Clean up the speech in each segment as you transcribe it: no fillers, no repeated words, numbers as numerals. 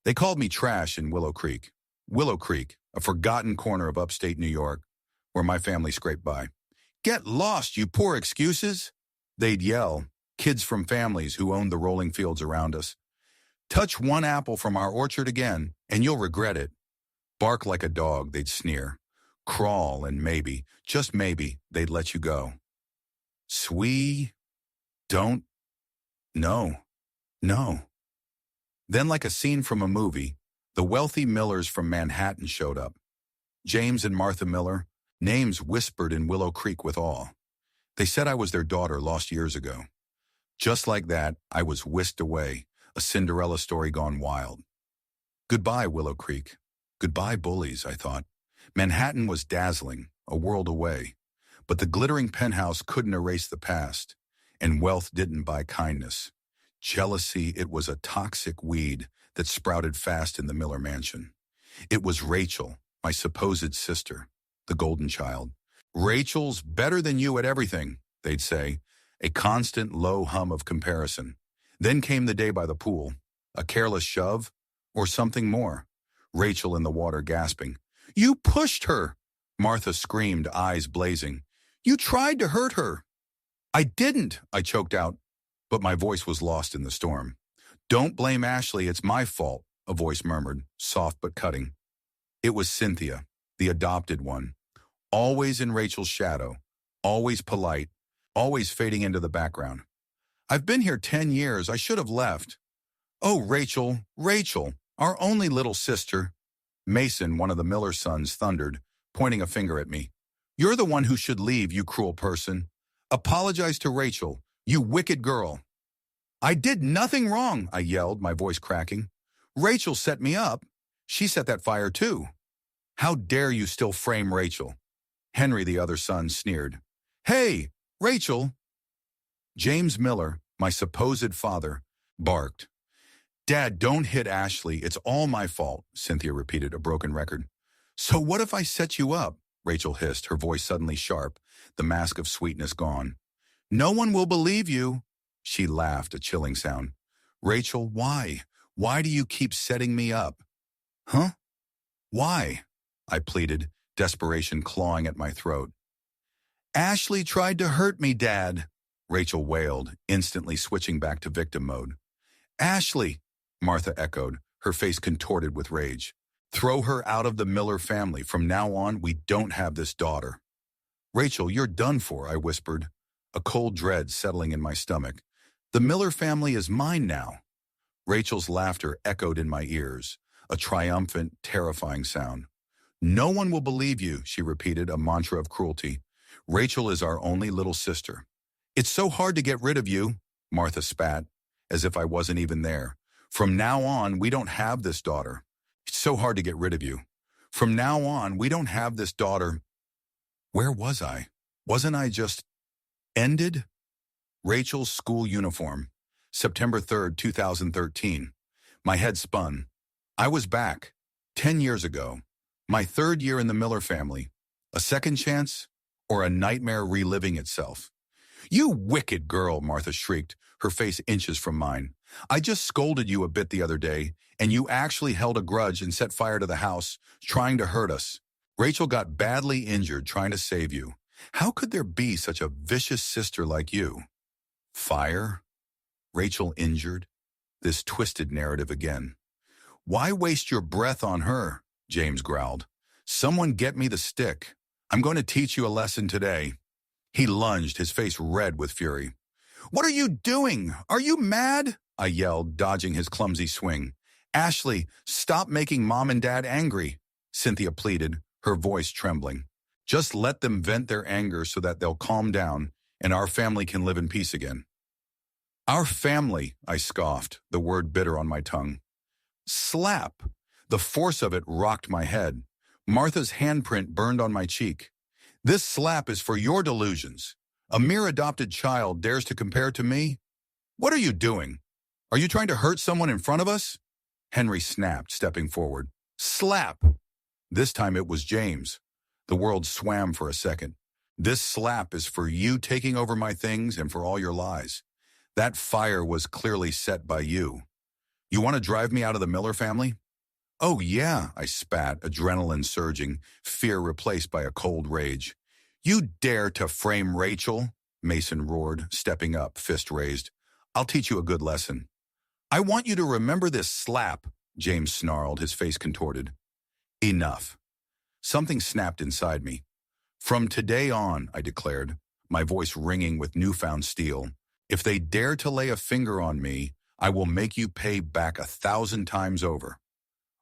They called me trash in Willow Creek. Willow Creek, a forgotten corner of upstate New York, where my family scraped by. "Get lost, you poor excuses!" They'd yell, kids from families who owned the rolling fields around us. "Touch one apple from our orchard again, and you'll regret it." Bark like a dog, they'd sneer. Crawl, and maybe, just maybe, they'd let you go. Don't, no. Then, like a scene from a movie, the wealthy Millers from Manhattan showed up. James and Martha Miller, names whispered in Willow Creek with awe. They said I was their daughter lost years ago. Just like that, I was whisked away, a Cinderella story gone wild. Goodbye, Willow Creek. Goodbye, bullies, I thought. Manhattan was dazzling, a world away. But the glittering penthouse couldn't erase the past, and wealth didn't buy kindness. Jealousy, it was a toxic weed that sprouted fast in the Miller mansion. It was Rachel, my supposed sister, the golden child. "Rachel's better than you at everything," they'd say, a constant low hum of comparison. Then came the day by the pool, a careless shove, or something more. Rachel in the water gasping. "You pushed her!" Martha screamed, eyes blazing. "You tried to hurt her!" "I didn't," I choked out, but my voice was lost in the storm. "Don't blame Ashley, it's my fault," a voice murmured, soft but cutting. It was Cynthia, the adopted one, always in Rachel's shadow, always polite, always fading into the background. "I've been here 10 years, I should have left." "Oh, Rachel, Rachel, our only little sister." Mason, one of the Miller sons, thundered, pointing a finger at me. "You're the one who should leave, you cruel person. Apologize to Rachel, you wicked girl." "I did nothing wrong," I yelled, my voice cracking. "Rachel set me up. She set that fire too." "How dare you still frame Rachel?" Henry, the other son, sneered. "Hey, Rachel!" James Miller, my supposed father, barked. "Dad, don't hit Ashley. It's all my fault," Cynthia repeated, a broken record. "So what if I set you up?" Rachel hissed, her voice suddenly sharp, the mask of sweetness gone. "No one will believe you." She laughed, a chilling sound. "Rachel, why? Why do you keep setting me up?" "Huh? Why?" I pleaded, desperation clawing at my throat. "Ashley tried to hurt me, Dad," Rachel wailed, instantly switching back to victim mode. "Ashley," Martha echoed, her face contorted with rage. "Throw her out of the Miller family. From now on, we don't have this daughter." "Rachel, you're done for," I whispered, a cold dread settling in my stomach. "The Miller family is mine now." Rachel's laughter echoed in my ears, a triumphant, terrifying sound. "No one will believe you," she repeated, a mantra of cruelty. "Rachel is our only little sister." "It's so hard to get rid of you," Martha spat, as if I wasn't even there. "From now on, we don't have this daughter. It's so hard to get rid of you. From now on, we don't have this daughter." Where was I? Wasn't I just ended? Rachel's school uniform, September 3rd, 2013. My head spun. I was back, 10 years ago. My third year in the Miller family. A second chance, or a nightmare reliving itself? "You wicked girl," Martha shrieked, her face inches from mine. "I just scolded you a bit the other day, and you actually held a grudge and set fire to the house, trying to hurt us. Rachel got badly injured trying to save you. How could there be such a vicious sister like you?" Fire? Rachel injured? This twisted narrative again. "Why waste your breath on her?" James growled. "Someone get me the stick. I'm going to teach you a lesson today." He lunged, his face red with fury. "What are you doing? Are you mad?" I yelled, dodging his clumsy swing. "Ashley, stop making Mom and Dad angry," Cynthia pleaded, her voice trembling. "Just let them vent their anger so that they'll calm down and our family can live in peace again." "Our family," I scoffed, the word bitter on my tongue. Slap! The force of it rocked my head. Martha's handprint burned on my cheek. "This slap is for your delusions. A mere adopted child dares to compare to me? What are you doing? Are you trying to hurt someone in front of us?" Henry snapped, stepping forward. Slap! This time it was James. The world swam for a second. "This slap is for you taking over my things and for all your lies. That fire was clearly set by you. You want to drive me out of the Miller family? Oh yeah, I spat, adrenaline surging, fear replaced by a cold rage. You dare to frame Rachel? Mason roared, stepping up, fist raised. I'll teach you a good lesson. I want you to remember this slap, James snarled, his face contorted. Enough. Something snapped inside me. From today on, I declared, my voice ringing with newfound steel, if they dare to lay a finger on me, I will make you pay back 1,000 times over.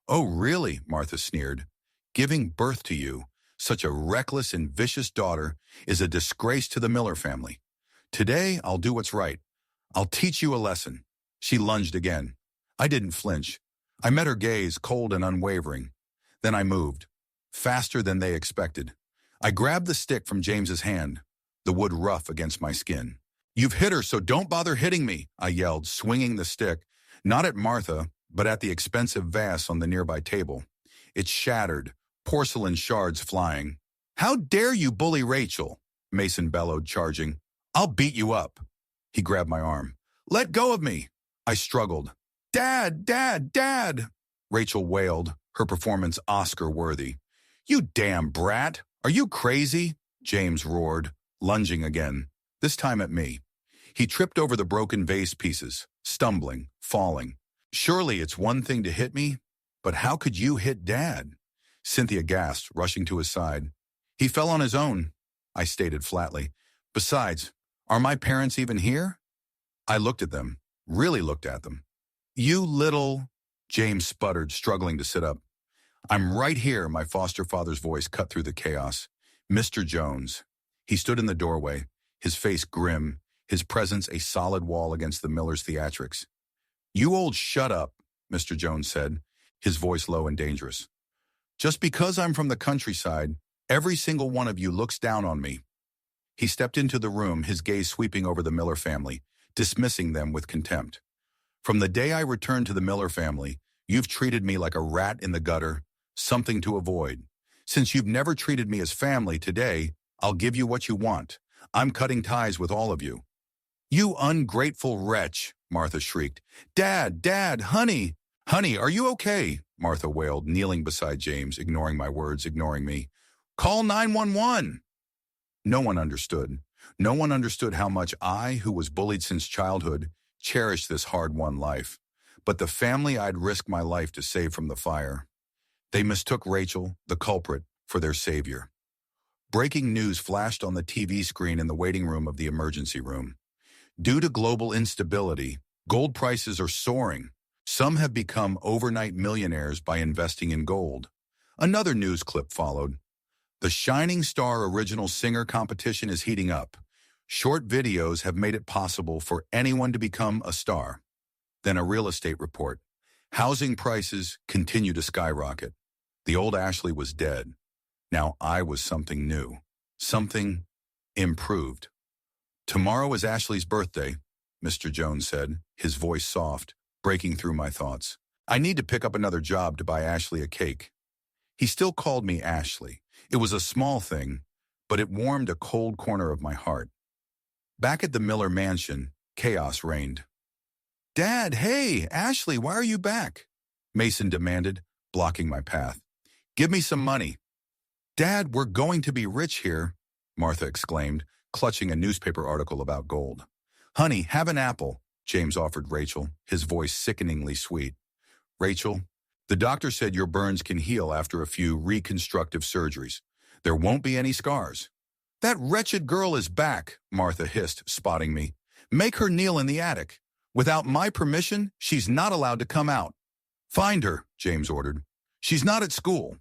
Oh, really? Martha sneered. Giving birth to you, such a reckless and vicious daughter, is a disgrace to the Miller family. Today, I'll do what's right. I'll teach you a lesson. She lunged again. I didn't flinch. I met her gaze, cold and unwavering. Then I moved, faster than they expected. I grabbed the stick from James's hand, the wood rough against my skin. You've hit her, so don't bother hitting me, I yelled, swinging the stick, not at Martha, but at the expensive vase on the nearby table. It shattered, porcelain shards flying. How dare you bully Rachel? Mason bellowed, charging. I'll beat you up. He grabbed my arm. Let go of me. I struggled. Dad, Dad, Dad. Rachel wailed, her performance Oscar-worthy. You damn brat. Are you crazy? James roared, lunging again, this time at me. He tripped over the broken vase pieces, stumbling, falling. Surely it's one thing to hit me, but how could you hit Dad? Cynthia gasped, rushing to his side. He fell on his own, I stated flatly. Besides, are my parents even here? I looked at them, really looked at them. You little... James sputtered, struggling to sit up. I'm right here, my foster father's voice cut through the chaos. Mr. Jones. He stood in the doorway, his face grim, his presence a solid wall against the Miller's theatrics. You old shut up, Mr. Jones said, his voice low and dangerous. Just because I'm from the countryside, every single one of you looks down on me. He stepped into the room, his gaze sweeping over the Miller family, dismissing them with contempt. From the day I returned to the Miller family, you've treated me like a rat in the gutter, something to avoid. Since you've never treated me as family today, I'll give you what you want. I'm cutting ties with all of you. You ungrateful wretch, Martha shrieked. Dad, Dad, honey. Honey, are you okay? Martha wailed, kneeling beside James, ignoring my words, ignoring me. Call 911. No one understood. No one understood how much I, who was bullied since childhood, cherished this hard-won life. But the family I'd risk my life to save from the fire. They mistook Rachel, the culprit, for their savior. Breaking news flashed on the TV screen in the waiting room of the emergency room. Due to global instability, gold prices are soaring. Some have become overnight millionaires by investing in gold. Another news clip followed. The Shining Star Original Singer competition is heating up. Short videos have made it possible for anyone to become a star. Then a real estate report. Housing prices continue to skyrocket. The old Ashley was dead. Now I was something new. Something improved. Tomorrow is Ashley's birthday, Mr. Jones said, his voice soft, breaking through my thoughts. I need to pick up another job to buy Ashley a cake. He still called me Ashley. It was a small thing, but it warmed a cold corner of my heart. Back at the Miller mansion, chaos reigned. Dad, hey, Ashley, why are you back? Mason demanded, blocking my path. Give me some money. Dad, we're going to be rich here, Martha exclaimed, clutching a newspaper article about gold. Honey, have an apple, James offered Rachel, his voice sickeningly sweet. Rachel, the doctor said your burns can heal after a few reconstructive surgeries. There won't be any scars. That wretched girl is back, Martha hissed, spotting me. Make her kneel in the attic. Without my permission, she's not allowed to come out. Find her, James ordered. She's not at school.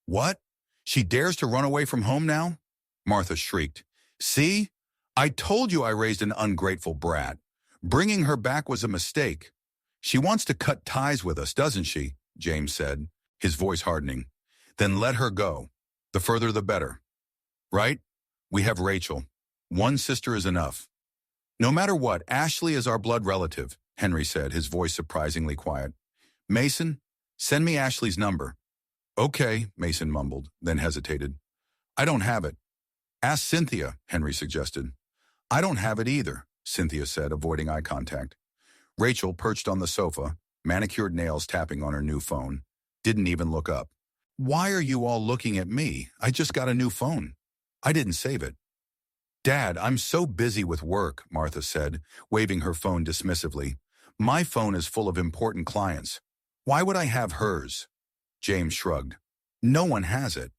What? She dares to run away from home now? Martha shrieked. See? I told you I raised an ungrateful brat. Bringing her back was a mistake. She wants to cut ties with us, doesn't she? James said, his voice hardening. Then let her go. The further the better. Right? We have Rachel. One sister is enough. No matter what, Ashley is our blood relative, Henry said, his voice surprisingly quiet. Mason, send me Ashley's number. Okay, Mason mumbled, then hesitated. I don't have it. Ask Cynthia, Henry suggested. I don't have it either, Cynthia said, avoiding eye contact. Rachel perched on the sofa, manicured nails tapping on her new phone, didn't even look up. Why are you all looking at me? I just got a new phone. I didn't save it. Dad, I'm so busy with work, Martha said, waving her phone dismissively. My phone is full of important clients. Why would I have hers? James shrugged. No one has it.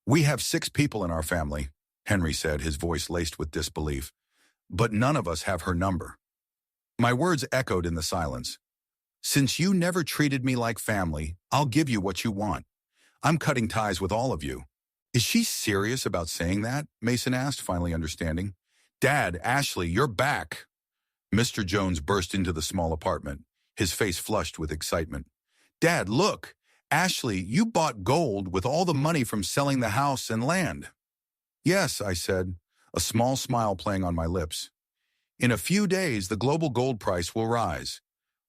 We have 6 people in our family, Henry said, his voice laced with disbelief. But none of us have her number. My words echoed in the silence. Since you never treated me like family, I'll give you what you want. I'm cutting ties with all of you. Is she serious about saying that? Mason asked, finally understanding. Dad, Ashley, you're back. Mr. Jones burst into the small apartment, his face flushed with excitement. Dad, look! Ashley, you bought gold with all the money from selling the house and land. Yes, I said, a small smile playing on my lips. In a few days, the global gold price will rise.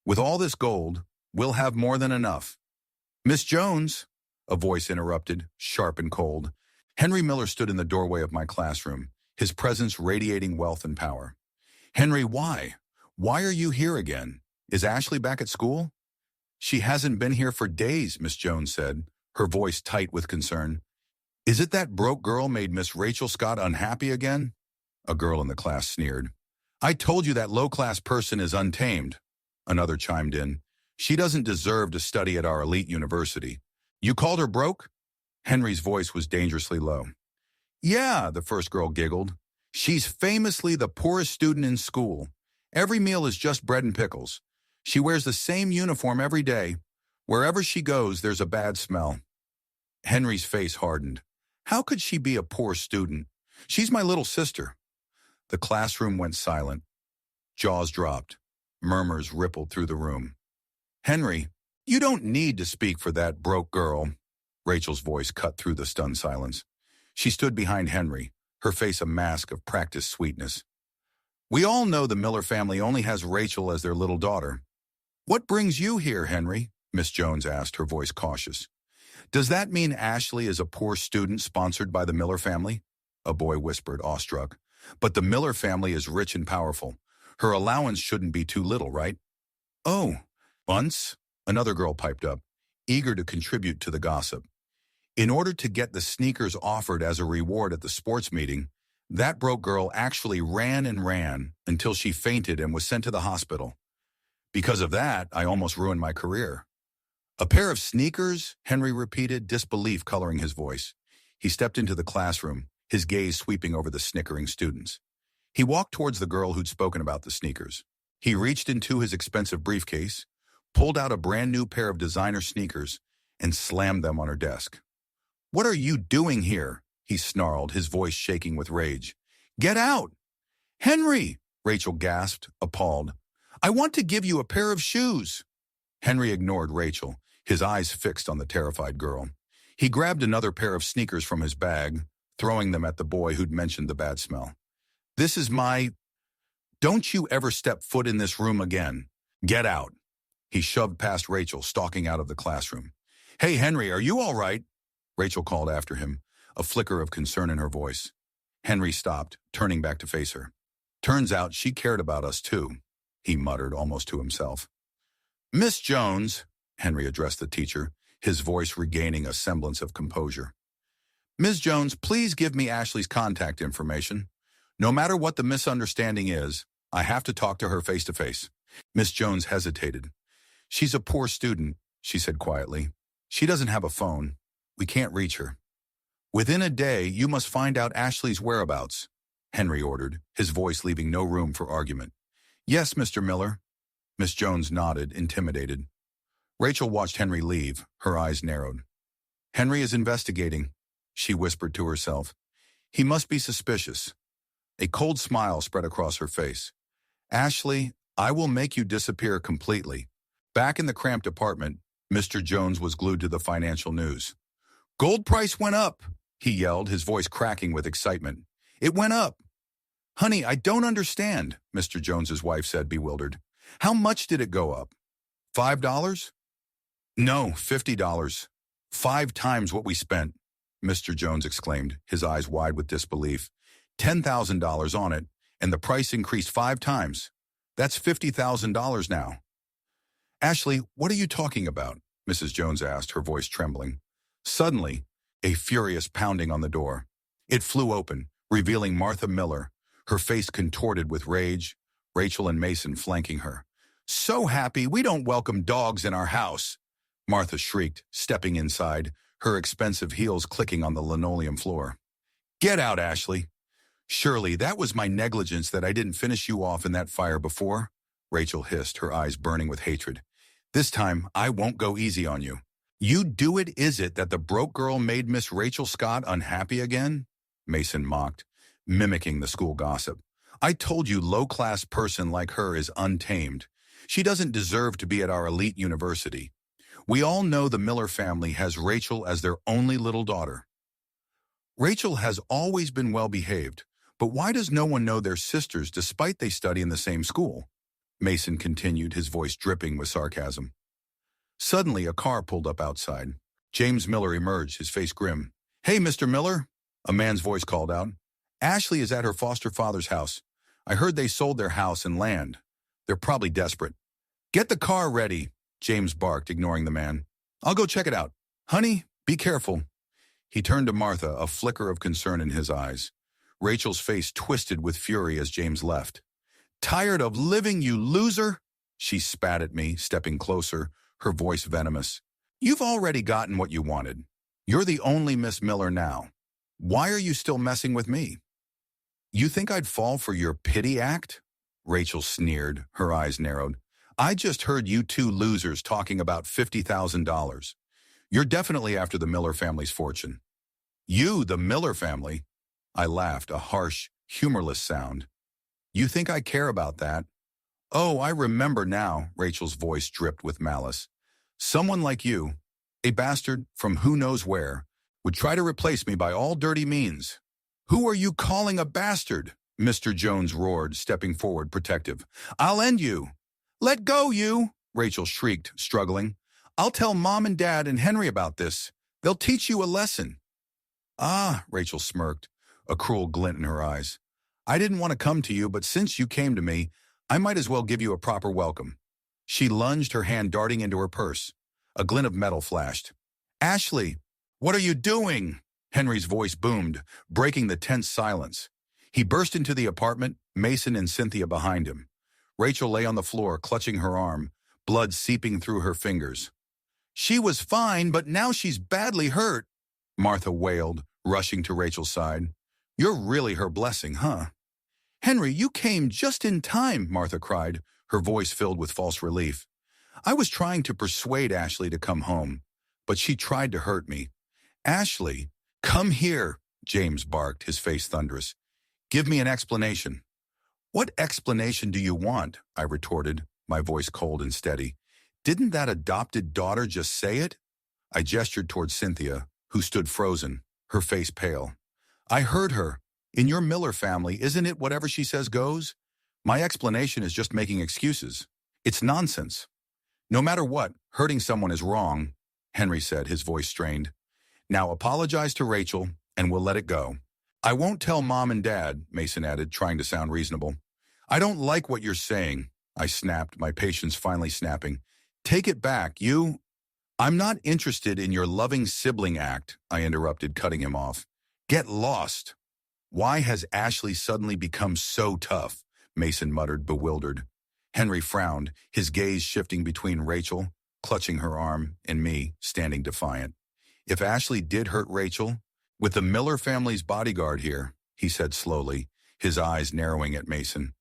With all this gold, we'll have more than enough. Miss Jones, a voice interrupted, sharp and cold. Henry Miller stood in the doorway of my classroom, his presence radiating wealth and power. Henry, why? Why are you here again? Is Ashley back at school? She hasn't been here for days, Miss Jones said, her voice tight with concern. Is it that broke girl made Miss Rachel Scott unhappy again? A girl in the class sneered. I told you that low-class person is untamed. Another chimed in. She doesn't deserve to study at our elite university. You called her broke? Henry's voice was dangerously low. Yeah, the first girl giggled. She's famously the poorest student in school. Every meal is just bread and pickles. She wears the same uniform every day. Wherever she goes, there's a bad smell. Henry's face hardened. How could she be a poor student? She's my little sister. The classroom went silent. Jaws dropped. Murmurs rippled through the room. Henry, you don't need to speak for that broke girl. Rachel's voice cut through the stunned silence. She stood behind Henry, her face a mask of practiced sweetness. We all know the Miller family only has Rachel as their little daughter. What brings you here, Henry? Miss Jones asked, her voice cautious. Does that mean Ashley is a poor student sponsored by the Miller family? A boy whispered, awestruck. But the Miller family is rich and powerful. Her allowance shouldn't be too little, right? Oh, once? Another girl piped up, eager to contribute to the gossip. In order to get the sneakers offered as a reward at the sports meeting, that broke girl actually ran and ran until she fainted and was sent to the hospital. Because of that, I almost ruined my career. A pair of sneakers? Henry repeated, disbelief coloring his voice. He stepped into the classroom, his gaze sweeping over the snickering students. He walked towards the girl who'd spoken about the sneakers. He reached into his expensive briefcase, pulled out a brand new pair of designer sneakers, and slammed them on her desk. What are you doing here? He snarled, his voice shaking with rage. Get out! Henry! Rachel gasped, appalled. I want to give you a pair of shoes. Henry ignored Rachel, his eyes fixed on the terrified girl. He grabbed another pair of sneakers from his bag, throwing them at the boy who'd mentioned the bad smell. This is my... Don't you ever step foot in this room again. Get out. He shoved past Rachel, stalking out of the classroom. Hey, Henry, are you all right? Rachel called after him, a flicker of concern in her voice. Henry stopped, turning back to face her. Turns out she cared about us too, he muttered almost to himself. Miss Jones, Henry addressed the teacher, his voice regaining a semblance of composure. Ms. Jones, please give me Ashley's contact information. No matter what the misunderstanding is, I have to talk to her face to face. Miss Jones hesitated. She's a poor student, she said quietly. She doesn't have a phone. We can't reach her. Within a day, you must find out Ashley's whereabouts, Henry ordered, his voice leaving no room for argument. Yes, Mr. Miller. Miss Jones nodded, intimidated. Rachel watched Henry leave, her eyes narrowed. Henry is investigating, she whispered to herself. He must be suspicious. A cold smile spread across her face. Ashley, I will make you disappear completely. Back in the cramped apartment, Mr. Jones was glued to the financial news. Gold price went up, he yelled, his voice cracking with excitement. It went up. Honey, I don't understand, Mr. Jones's wife said, bewildered. How much did it go up? $5? No, $50. 5 times what we spent, Mr. Jones exclaimed, his eyes wide with disbelief. $10,000 on it, and the price increased 5 times. That's $50,000 now. Ashley, what are you talking about? Mrs. Jones asked, her voice trembling. Suddenly, a furious pounding on the door. It flew open, revealing Martha Miller, her face contorted with rage, Rachel and Mason flanking her. So happy we don't welcome dogs in our house, Martha shrieked, stepping inside, her expensive heels clicking on the linoleum floor. Get out, Ashley. Surely that was my negligence that I didn't finish you off in that fire before, Rachel hissed, her eyes burning with hatred. This time, I won't go easy on you. You do it, is it that the broke girl made Miss Rachel Scott unhappy again? Mason mocked, mimicking the school gossip. I told you low-class person like her is untamed. She doesn't deserve to be at our elite university. We all know the Miller family has Rachel as their only little daughter. Rachel has always been well-behaved, but why does no one know their sisters despite they study in the same school? Mason continued, his voice dripping with sarcasm. Suddenly, a car pulled up outside. James Miller emerged, his face grim. Hey, Mr. Miller, a man's voice called out. Ashley is at her foster father's house. I heard they sold their house and land. They're probably desperate. Get the car ready, James barked, ignoring the man. I'll go check it out. Honey, be careful. He turned to Martha, a flicker of concern in his eyes. Rachel's face twisted with fury as James left. Tired of living, you loser? She spat at me, stepping closer, her voice venomous. You've already gotten what you wanted. You're the only Miss Miller now. Why are you still messing with me? You think I'd fall for your pity act? Rachel sneered, her eyes narrowed. I just heard you two losers talking about $50,000. You're definitely after the Miller family's fortune. You, the Miller family? I laughed, a harsh, humorless sound. You think I care about that? Oh, I remember now, Rachel's voice dripped with malice. Someone like you, a bastard from who knows where, would try to replace me by all dirty means. Who are you calling a bastard? Mr. Jones roared, stepping forward, protective. I'll end you. Let go, you, Rachel shrieked, struggling. I'll tell Mom and Dad and Henry about this. They'll teach you a lesson. Ah, Rachel smirked, a cruel glint in her eyes. I didn't want to come to you, but since you came to me, I might as well give you a proper welcome. She lunged, her hand darting into her purse. A glint of metal flashed. Ashley, what are you doing? Henry's voice boomed, breaking the tense silence. He burst into the apartment, Mason and Cynthia behind him. Rachel lay on the floor, clutching her arm, blood seeping through her fingers. She was fine, but now she's badly hurt, Martha wailed, rushing to Rachel's side. You're really her blessing, huh? Henry, you came just in time, Martha cried, her voice filled with false relief. I was trying to persuade Ashley to come home, but she tried to hurt me. Ashley, come here, James barked, his face thunderous. Give me an explanation. What explanation do you want? I retorted, my voice cold and steady. Didn't that adopted daughter just say it? I gestured toward Cynthia, who stood frozen, her face pale. I heard her. In your Miller family, isn't it whatever she says goes? My explanation is just making excuses. It's nonsense. No matter what, hurting someone is wrong, Henry said, his voice strained. Now apologize to Rachel, and we'll let it go. I won't tell Mom and Dad, Mason added, trying to sound reasonable. I don't like what you're saying, I snapped, my patience finally snapping. Take it back, you... I'm not interested in your loving sibling act, I interrupted, cutting him off. Get lost. Why has Ashley suddenly become so tough? Mason muttered, bewildered. Henry frowned, his gaze shifting between Rachel, clutching her arm, and me, standing defiant. If Ashley did hurt Rachel, with the Miller family's bodyguard here, he said slowly, his eyes narrowing at Mason,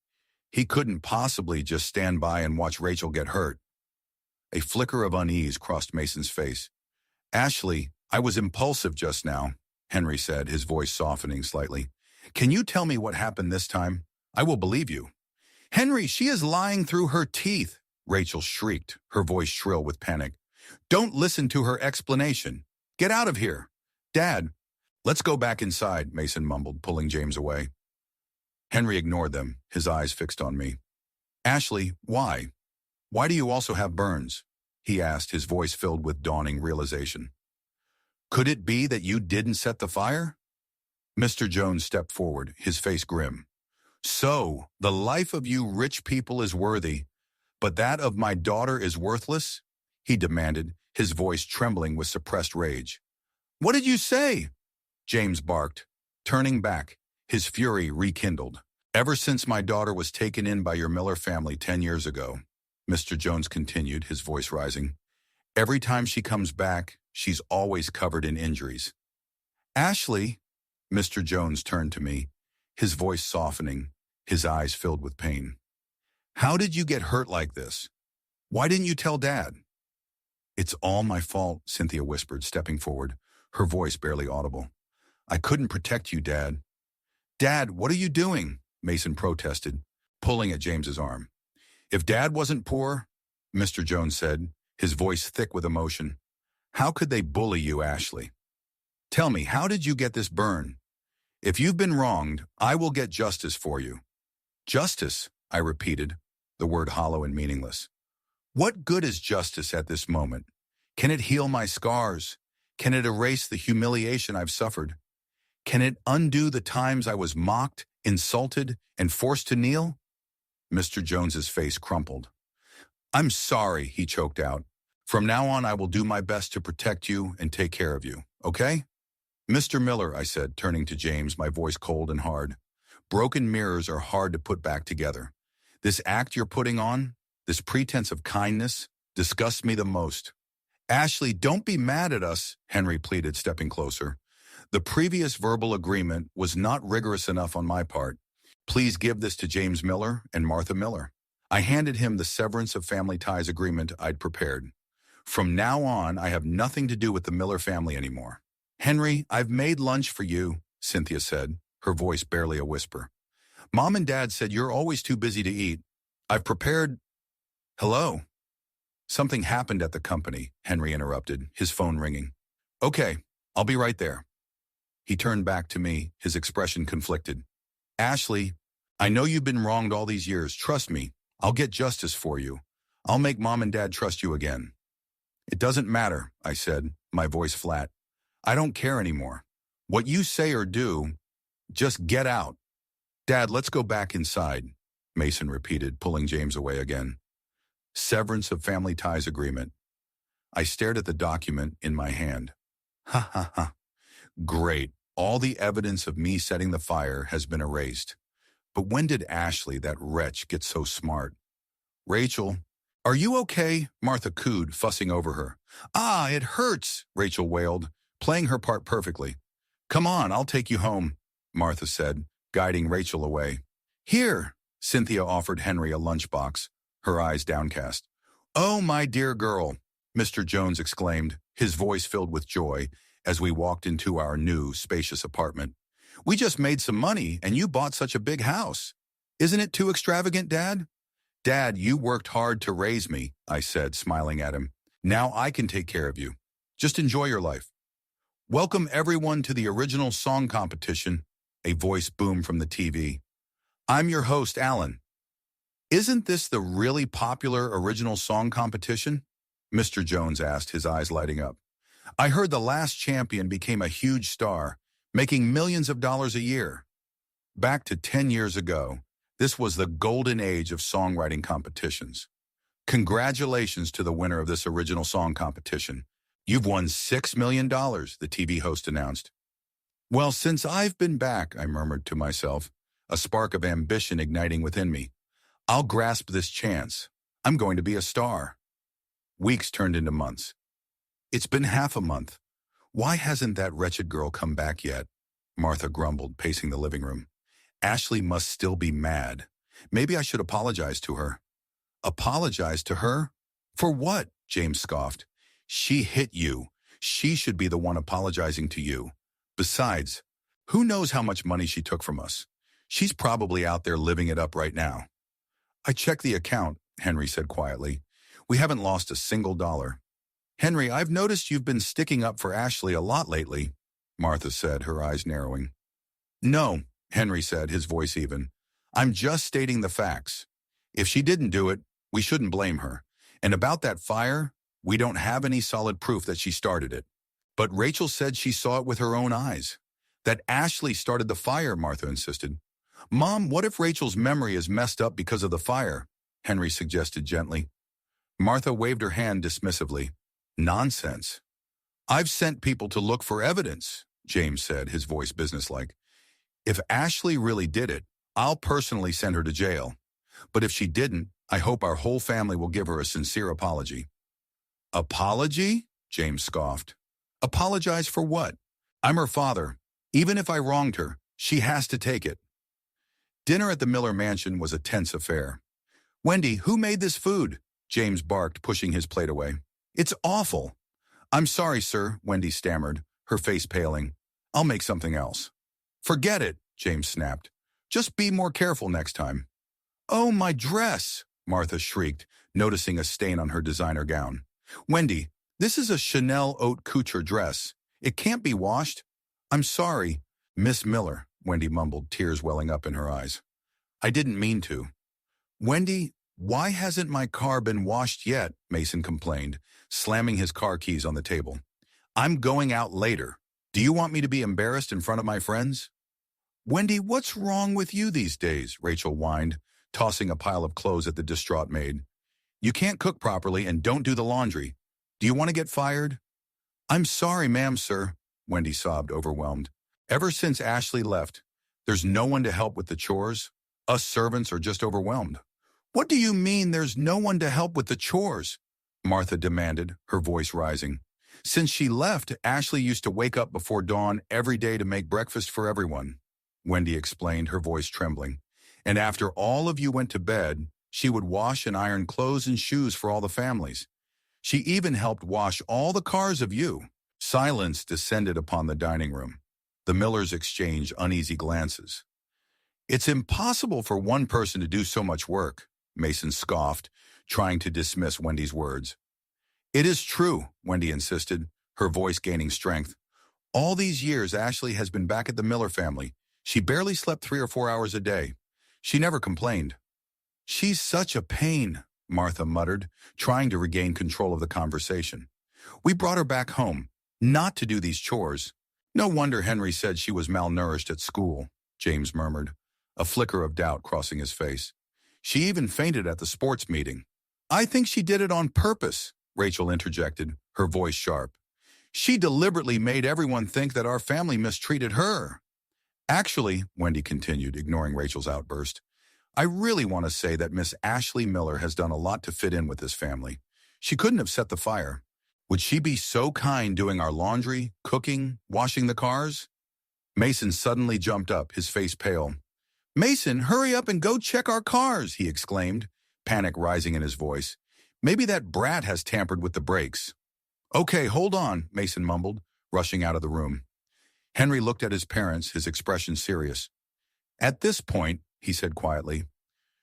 he couldn't possibly just stand by and watch Rachel get hurt. A flicker of unease crossed Mason's face. Ashley, I was impulsive just now, Henry said, his voice softening slightly. Can you tell me what happened this time? I will believe you. Henry, she is lying through her teeth, Rachel shrieked, her voice shrill with panic. Don't listen to her explanation. Get out of here. Dad, let's go back inside, Mason mumbled, pulling James away. Henry ignored them, his eyes fixed on me. Ashley, why? Why do you also have burns? He asked, his voice filled with dawning realization. Could it be that you didn't set the fire? Mr. Jones stepped forward, his face grim. So, the life of you rich people is worthy. But that of my daughter is worthless? He demanded, his voice trembling with suppressed rage. What did you say? James barked, turning back, his fury rekindled. Ever since my daughter was taken in by your Miller family 10 years ago, Mr. Jones continued, his voice rising, every time she comes back, she's always covered in injuries. Ashley, Mr. Jones turned to me, his voice softening, his eyes filled with pain. How did you get hurt like this? Why didn't you tell Dad? It's all my fault, Cynthia whispered, stepping forward, her voice barely audible. I couldn't protect you, Dad. Dad, what are you doing? Mason protested, pulling at James's arm. If Dad wasn't poor, Mr. Jones said, his voice thick with emotion, how could they bully you, Ashley? Tell me, how did you get this burn? If you've been wronged, I will get justice for you. Justice, I repeated, the word hollow and meaningless. What good is justice at this moment? Can it heal my scars? Can it erase the humiliation I've suffered? Can it undo the times I was mocked, insulted, and forced to kneel? Mr. Jones's face crumpled. I'm sorry, he choked out. From now on, I will do my best to protect you and take care of you, okay? Mr. Miller, I said, turning to James, my voice cold and hard. Broken mirrors are hard to put back together. This act you're putting on, this pretense of kindness, disgusts me the most. Ashley, don't be mad at us, Henry pleaded, stepping closer. The previous verbal agreement was not rigorous enough on my part. Please give this to James Miller and Martha Miller. I handed him the severance of family ties agreement I'd prepared. From now on, I have nothing to do with the Miller family anymore. Henry, I've made lunch for you, Cynthia said, her voice barely a whisper. Mom and Dad said you're always too busy to eat. I've prepared... Hello? Something happened at the company, Henry interrupted, his phone ringing. Okay, I'll be right there. He turned back to me, his expression conflicted. Ashley, I know you've been wronged all these years. Trust me, I'll get justice for you. I'll make Mom and Dad trust you again. It doesn't matter, I said, my voice flat. I don't care anymore. What you say or do, just get out. Dad, let's go back inside, Mason repeated, pulling James away again. Severance of family ties agreement. I stared at the document in my hand. Ha ha ha. Great. All the evidence of me setting the fire has been erased. But when did Ashley, that wretch, get so smart? Rachel, are you okay? Martha cooed, fussing over her. Ah, it hurts, Rachel wailed, playing her part perfectly. Come on, I'll take you home, Martha said, guiding Rachel away. Here, Cynthia offered Henry a lunchbox, her eyes downcast. Oh, my dear girl, Mr. Jones exclaimed, his voice filled with joy, as we walked into our new, spacious apartment. We just made some money, and you bought such a big house. Isn't it too extravagant, Dad? Dad, you worked hard to raise me, I said, smiling at him. Now I can take care of you. Just enjoy your life. Welcome everyone to the original song competition, a voice boomed from the TV. I'm your host, Alan. Isn't this the really popular original song competition? Mr. Jones asked, his eyes lighting up. I heard the last champion became a huge star, making millions of dollars a year. Back to 10 years ago, this was the golden age of songwriting competitions. Congratulations to the winner of this original song competition. You've won $6 million, the TV host announced. Well, since I've been back, I murmured to myself, a spark of ambition igniting within me. I'll grasp this chance. I'm going to be a star. Weeks turned into months. It's been half a month. Why hasn't that wretched girl come back yet? Martha grumbled, pacing the living room. Ashley must still be mad. Maybe I should apologize to her. Apologize to her? For what? James scoffed. She hit you. She should be the one apologizing to you. Besides, who knows how much money she took from us? She's probably out there living it up right now. I checked the account, Henry said quietly. We haven't lost a single dollar. Henry, I've noticed you've been sticking up for Ashley a lot lately, Martha said, her eyes narrowing. No, Henry said, his voice even. I'm just stating the facts. If she didn't do it, we shouldn't blame her. And about that fire, we don't have any solid proof that she started it. But Rachel said she saw it with her own eyes. That Ashley started the fire, Martha insisted. Mom, what if Rachel's memory is messed up because of the fire? Henry suggested gently. Martha waved her hand dismissively. Nonsense. I've sent people to look for evidence, James said, his voice businesslike. If Ashley really did it, I'll personally send her to jail. But if she didn't, I hope our whole family will give her a sincere apology. Apology? James scoffed. Apologize for what? I'm her father. Even if I wronged her, she has to take it. Dinner at the Miller mansion was a tense affair. Wendy, who made this food? James barked, pushing his plate away. It's awful. I'm sorry, sir, Wendy stammered, her face paling. I'll make something else. Forget it, James snapped. Just be more careful next time. Oh, my dress, Martha shrieked, noticing a stain on her designer gown. Wendy, this is a Chanel haute couture dress. It can't be washed. I'm sorry, Miss Miller, Wendy mumbled, tears welling up in her eyes. I didn't mean to. Wendy, why hasn't my car been washed yet? Mason complained, slamming his car keys on the table. I'm going out later. Do you want me to be embarrassed in front of my friends? Wendy, what's wrong with you these days? Rachel whined, tossing a pile of clothes at the distraught maid. You can't cook properly and don't do the laundry. Do you want to get fired? I'm sorry, ma'am, sir, Wendy sobbed, overwhelmed. Ever since Ashley left, there's no one to help with the chores. Us servants are just overwhelmed. What do you mean there's no one to help with the chores? Martha demanded, her voice rising. Since she left, Ashley used to wake up before dawn every day to make breakfast for everyone, Wendy explained, her voice trembling. And after all of you went to bed, she would wash and iron clothes and shoes for all the families. She even helped wash all the cars of you. Silence descended upon the dining room. The Millers exchanged uneasy glances. It's impossible for one person to do so much work, Mason scoffed, trying to dismiss Wendy's words. It is true, Wendy insisted, her voice gaining strength. All these years, Ashley has been back at the Miller family. She barely slept 3 or 4 hours a day. She never complained. She's such a pain, Martha muttered, trying to regain control of the conversation. We brought her back home, not to do these chores. No wonder Henry said she was malnourished at school, James murmured, a flicker of doubt crossing his face. She even fainted at the sports meeting. I think she did it on purpose, Rachel interjected, her voice sharp. She deliberately made everyone think that our family mistreated her. Actually, Wendy continued, ignoring Rachel's outburst, I really want to say that Miss Ashley Miller has done a lot to fit in with this family. She couldn't have set the fire. Would she be so kind doing our laundry, cooking, washing the cars? Mason suddenly jumped up, his face pale. Mason, hurry up and go check our cars, he exclaimed, panic rising in his voice. Maybe that brat has tampered with the brakes. Okay, hold on, Mason mumbled, rushing out of the room. Henry looked at his parents, his expression serious. At this point, he said quietly,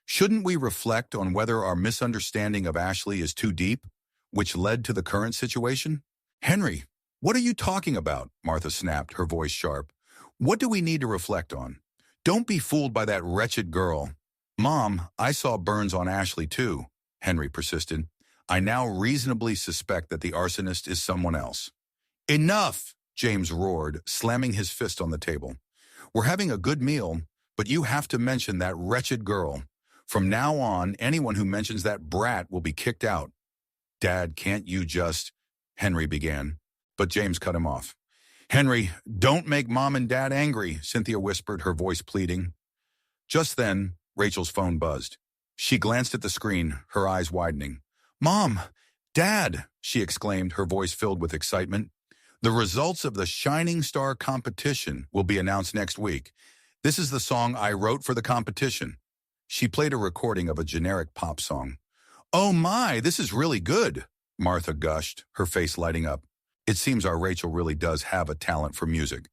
shouldn't we reflect on whether our misunderstanding of Ashley is too deep, which led to the current situation? Henry, what are you talking about? Martha snapped, her voice sharp. What do we need to reflect on? Don't be fooled by that wretched girl. Mom, I saw burns on Ashley too, Henry persisted. I now reasonably suspect that the arsonist is someone else. Enough, James roared, slamming his fist on the table. We're having a good meal, but you have to mention that wretched girl. From now on, anyone who mentions that brat will be kicked out. Dad, can't you just... Henry began, but James cut him off. Henry, don't make Mom and Dad angry, Cynthia whispered, her voice pleading. Just then, Rachel's phone buzzed. She glanced at the screen, her eyes widening. Mom! Dad! She exclaimed, her voice filled with excitement. The results of the Shining Star competition will be announced next week. This is the song I wrote for the competition. She played a recording of a generic pop song. Oh my, this is really good, Martha gushed, her face lighting up. It seems our Rachel really does have a talent for music.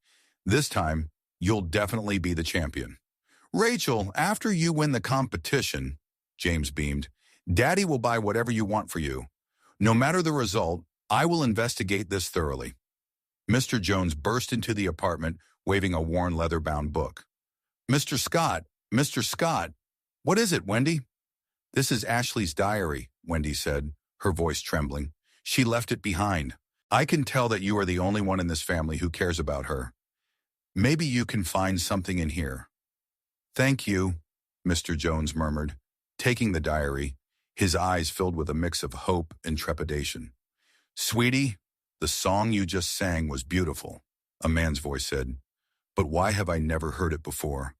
This time, you'll definitely be the champion. Rachel, after you win the competition, James beamed, Daddy will buy whatever you want for you. No matter the result, I will investigate this thoroughly. Mr. Jones burst into the apartment, waving a worn leather-bound book. Mr. Scott, what is it, Wendy? This is Ashley's diary, Wendy said, her voice trembling. She left it behind. I can tell that you are the only one in this family who cares about her. Maybe you can find something in here. Thank you, Mr. Jones murmured. taking the diary, his eyes filled with a mix of hope and trepidation. "Sweetie, the song you just sang was beautiful," a man's voice said. "But why have I never heard it before?"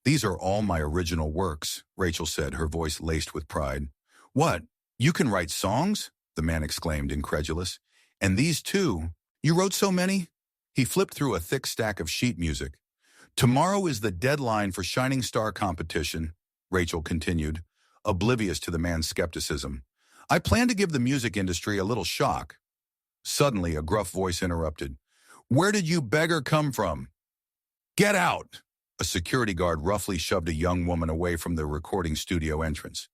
"These are all my original works," Rachel said, her voice laced with pride. "What? You can write songs?" the man exclaimed, incredulous. "And these too? You wrote so many?" He flipped through a thick stack of sheet music. "Tomorrow is the deadline for Shining Star competition," Rachel continued, oblivious to the man's skepticism. "I plan to give the music industry a little shock." Suddenly, a gruff voice interrupted. "Where did you beggar come from?" "Get out!" A security guard roughly shoved a young woman away from the recording studio entrance.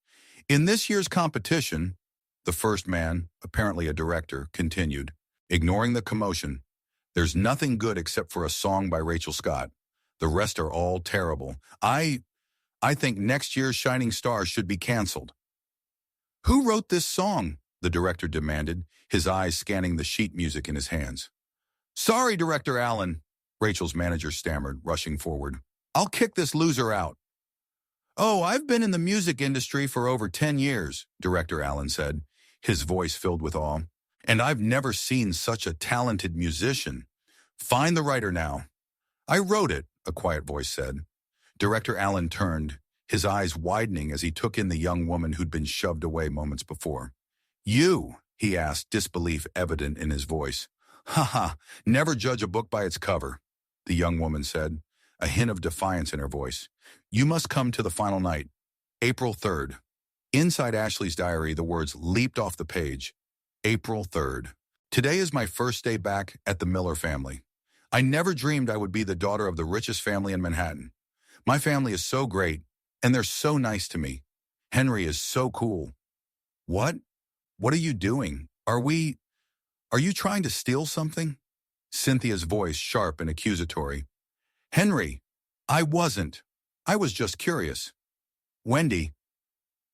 "In this year's competition," the first man, apparently a director, continued, ignoring the commotion, "there's nothing good except for a song by Rachel Scott. The rest are all terrible. I think next year's Shining Star should be canceled." "Who wrote this song?" the director demanded, his eyes scanning the sheet music in his hands. "Sorry, Director Allen," Rachel's manager stammered, rushing forward. "I'll kick this loser out." "Oh, I've been in the music industry for over 10 years, Director Allen said, his voice filled with awe. "And I've never seen such a talented musician. Find the writer now." "I wrote it," a quiet voice said. Director Allen turned, his eyes widening as he took in the young woman who'd been shoved away moments before. "You?" he asked, disbelief evident in his voice. "Ha ha, never judge a book by its cover," the young woman said, a hint of defiance in her voice. "You must come to the final night, April 3rd. Inside Ashley's diary, the words leaped off the page. April 3rd. "Today is my first day back at the Miller family. I never dreamed I would be the daughter of the richest family in Manhattan. My family is so great, and they're so nice to me. Henry is so cool." "What? What are you doing? Are you trying to steal something?" Cynthia's voice sharp and accusatory. "Henry, I wasn't. I was just curious." "Wendy,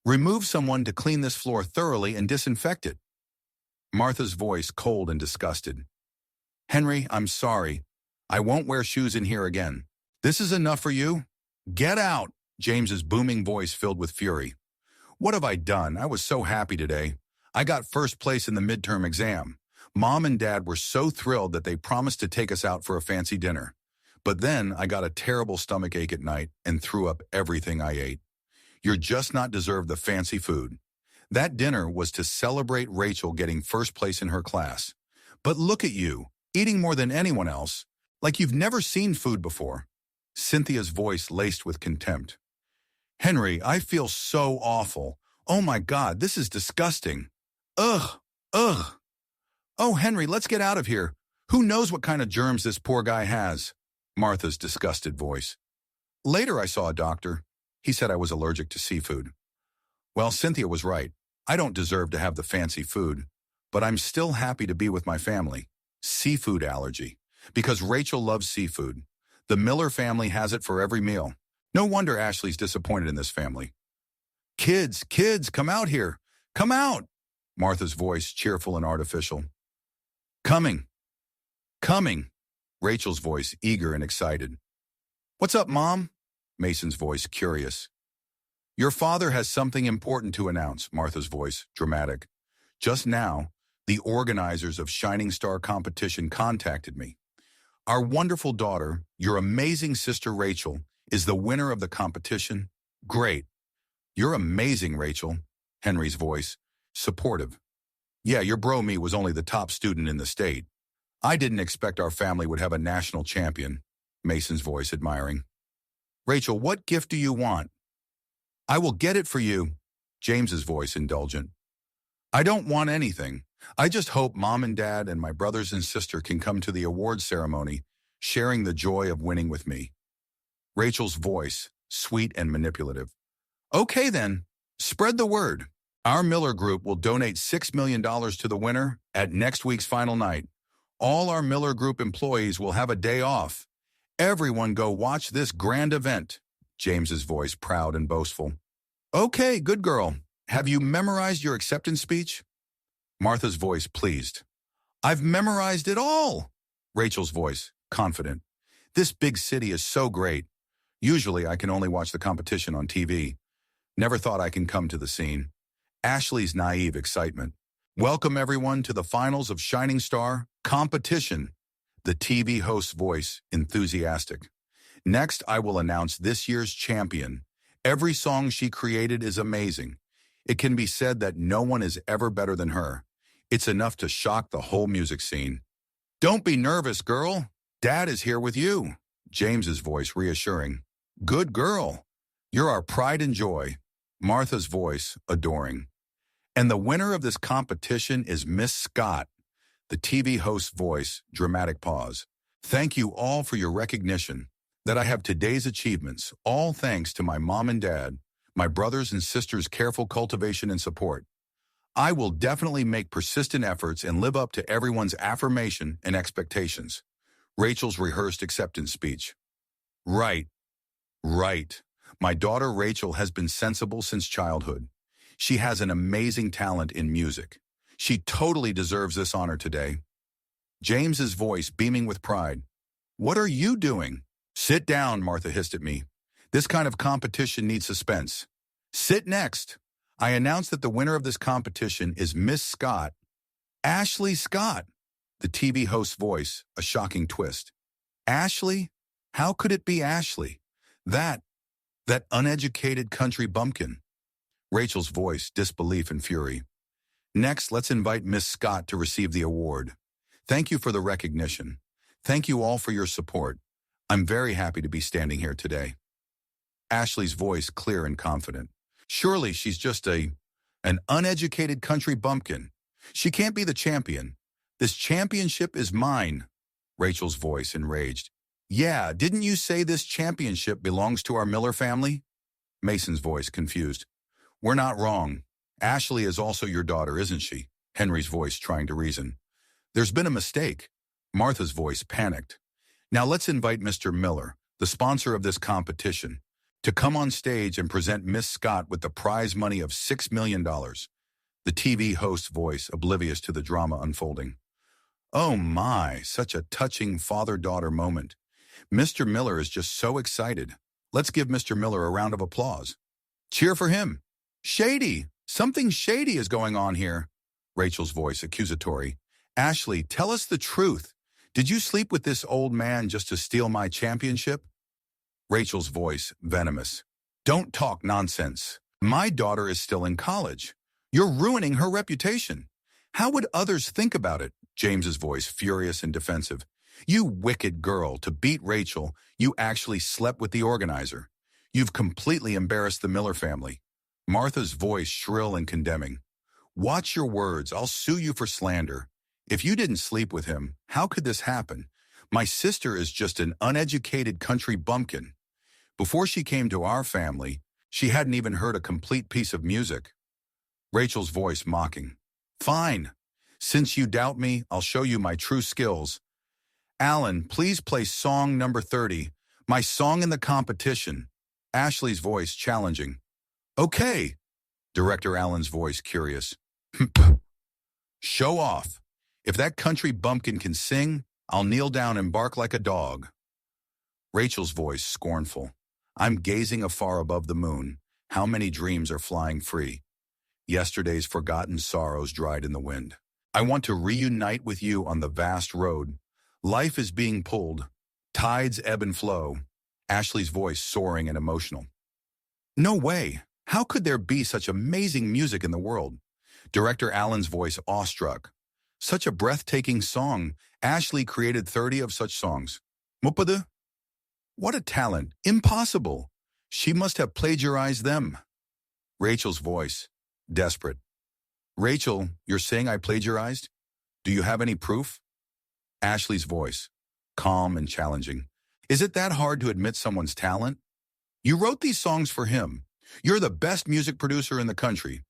remove someone to clean this floor thoroughly and disinfect it." Martha's voice cold and disgusted. "Henry, I'm sorry. I won't wear shoes in here again. This is enough for you? Get out!" James's booming voice filled with fury. "What have I done? I was so happy today. I got first place in the midterm exam. Mom and Dad were so thrilled that they promised to take us out for a fancy dinner. But then I got a terrible stomach ache at night and threw up everything I ate. You're just not deserved the fancy food." That dinner was to celebrate Rachel getting first place in her class. "But look at you, eating more than anyone else, like you've never seen food before." Cynthia's voice laced with contempt. "Henry, I feel so awful. Oh my God, this is disgusting. Ugh, ugh. Oh, Henry, let's get out of here. Who knows what kind of germs this poor guy has?" Martha's disgusted voice. "Later I saw a doctor. He said I was allergic to seafood." Well, Cynthia was right. I don't deserve to have the fancy food, but I'm still happy to be with my family. Seafood allergy. Because Rachel loves seafood. The Miller family has it for every meal. No wonder Ashley's disappointed in this family. Kids, come out here. Come out!" Martha's voice cheerful and artificial. Coming. Rachel's voice eager and excited. "What's up, Mom?" Mason's voice curious. "Your father has something important to announce," Martha's voice dramatic. "Just now, the organizers of Shining Star competition contacted me. Our wonderful daughter, your amazing sister Rachel, is the winner of the competition. Great. You're amazing, Rachel." Henry's voice, supportive. "Yeah, your bro me was only the top student in the state. I didn't expect our family would have a national champion." Mason's voice admiring. "Rachel, what gift do you want?" "I will get it for you." James's voice indulgent. "I don't want anything. I just hope Mom and Dad and my brothers and sister can come to the awards ceremony, sharing the joy of winning with me." Rachel's voice, sweet and manipulative. "Okay then, spread the word. Our Miller Group will donate $6 million to the winner at next week's final night. All our Miller Group employees will have a day off. Everyone go watch this grand event." James's voice proud and boastful. "Okay, good girl. Have you memorized your acceptance speech?" Martha's voice pleased. "I've memorized it all." Rachel's voice confident. "This big city is so great. Usually I can only watch the competition on TV. Never thought I can come to the scene. Ashley's naive excitement. Welcome everyone to the finals of Shining Star Competition. The TV host's voice, enthusiastic. Next, I will announce this year's champion. Every song she created is amazing. It can be said that no one is ever better than her. It's enough to shock the whole music scene. Don't be nervous, girl. Dad is here with you. James's voice reassuring. Good girl. You're our pride and joy. Martha's voice adoring. And the winner of this competition is Miss Scott. The TV host's voice, dramatic pause. Thank you all for your recognition. That I have today's achievements, all thanks to my mom and dad, my brothers and sisters' careful cultivation and support. I will definitely make persistent efforts and live up to everyone's affirmation and expectations. Rachel's rehearsed acceptance speech. Right. My daughter Rachel has been sensible since childhood. She has an amazing talent in music. She totally deserves this honor today. James's voice beaming with pride. What are you doing? Sit down, Martha hissed at me. This kind of competition needs suspense. Sit next. I announce that the winner of this competition is Miss Scott. Ashley Scott. The TV host's voice, a shocking twist. Ashley? How could it be Ashley? That uneducated country bumpkin. Rachel's voice, disbelief and fury. Next, let's invite Miss Scott to receive the award. Thank you for the recognition. Thank you all for your support. I'm very happy to be standing here today. Ashley's voice clear and confident. Surely she's just an uneducated country bumpkin. She can't be the champion. This championship is mine. Rachel's voice enraged. Yeah, didn't you say this championship belongs to our Miller family? Mason's voice confused. We're not wrong. Ashley is also your daughter, isn't she? Henry's voice trying to reason. There's been a mistake. Martha's voice panicked. Now let's invite Mr. Miller, the sponsor of this competition, to come on stage and present Miss Scott with the prize money of $6 million. The TV host's voice oblivious to the drama unfolding. Oh my, such a touching father-daughter moment. Mr. Miller is just so excited. Let's give Mr. Miller a round of applause. Cheer for him. Shady! Something shady is going on here. Rachel's voice accusatory. Ashley, tell us the truth. Did you sleep with this old man just to steal my championship? Rachel's voice venomous. Don't talk nonsense. My daughter is still in college. You're ruining her reputation. How would others think about it? James's voice furious and defensive. You wicked girl, to beat Rachel, you actually slept with the organizer. You've completely embarrassed the Miller family. Martha's voice shrill and condemning. Watch your words, I'll sue you for slander. If you didn't sleep with him, how could this happen? My sister is just an uneducated country bumpkin. Before she came to our family, she hadn't even heard a complete piece of music. Rachel's voice mocking. Fine. Since you doubt me, I'll show you my true skills. Alan, please play song number 30, my song in the competition. Ashley's voice challenging. Okay. Director Alan's voice curious. Show off. If that country bumpkin can sing, I'll kneel down and bark like a dog. Rachel's voice scornful. I'm gazing afar above the moon. How many dreams are flying free? Yesterday's forgotten sorrows dried in the wind. I want to reunite with you on the vast road. Life is being pulled. Tides ebb and flow. Ashley's voice soaring and emotional. No way. How could there be such amazing music in the world? Director Alan's voice awestruck. Such a breathtaking song. Ashley created 30 of such songs. Mupada? What a talent. Impossible. She must have plagiarized them. Rachel's voice, desperate. Rachel, you're saying I plagiarized? Do you have any proof? Ashley's voice, calm and challenging. Is it that hard to admit someone's talent? You wrote these songs for him. You're the best music producer in the country.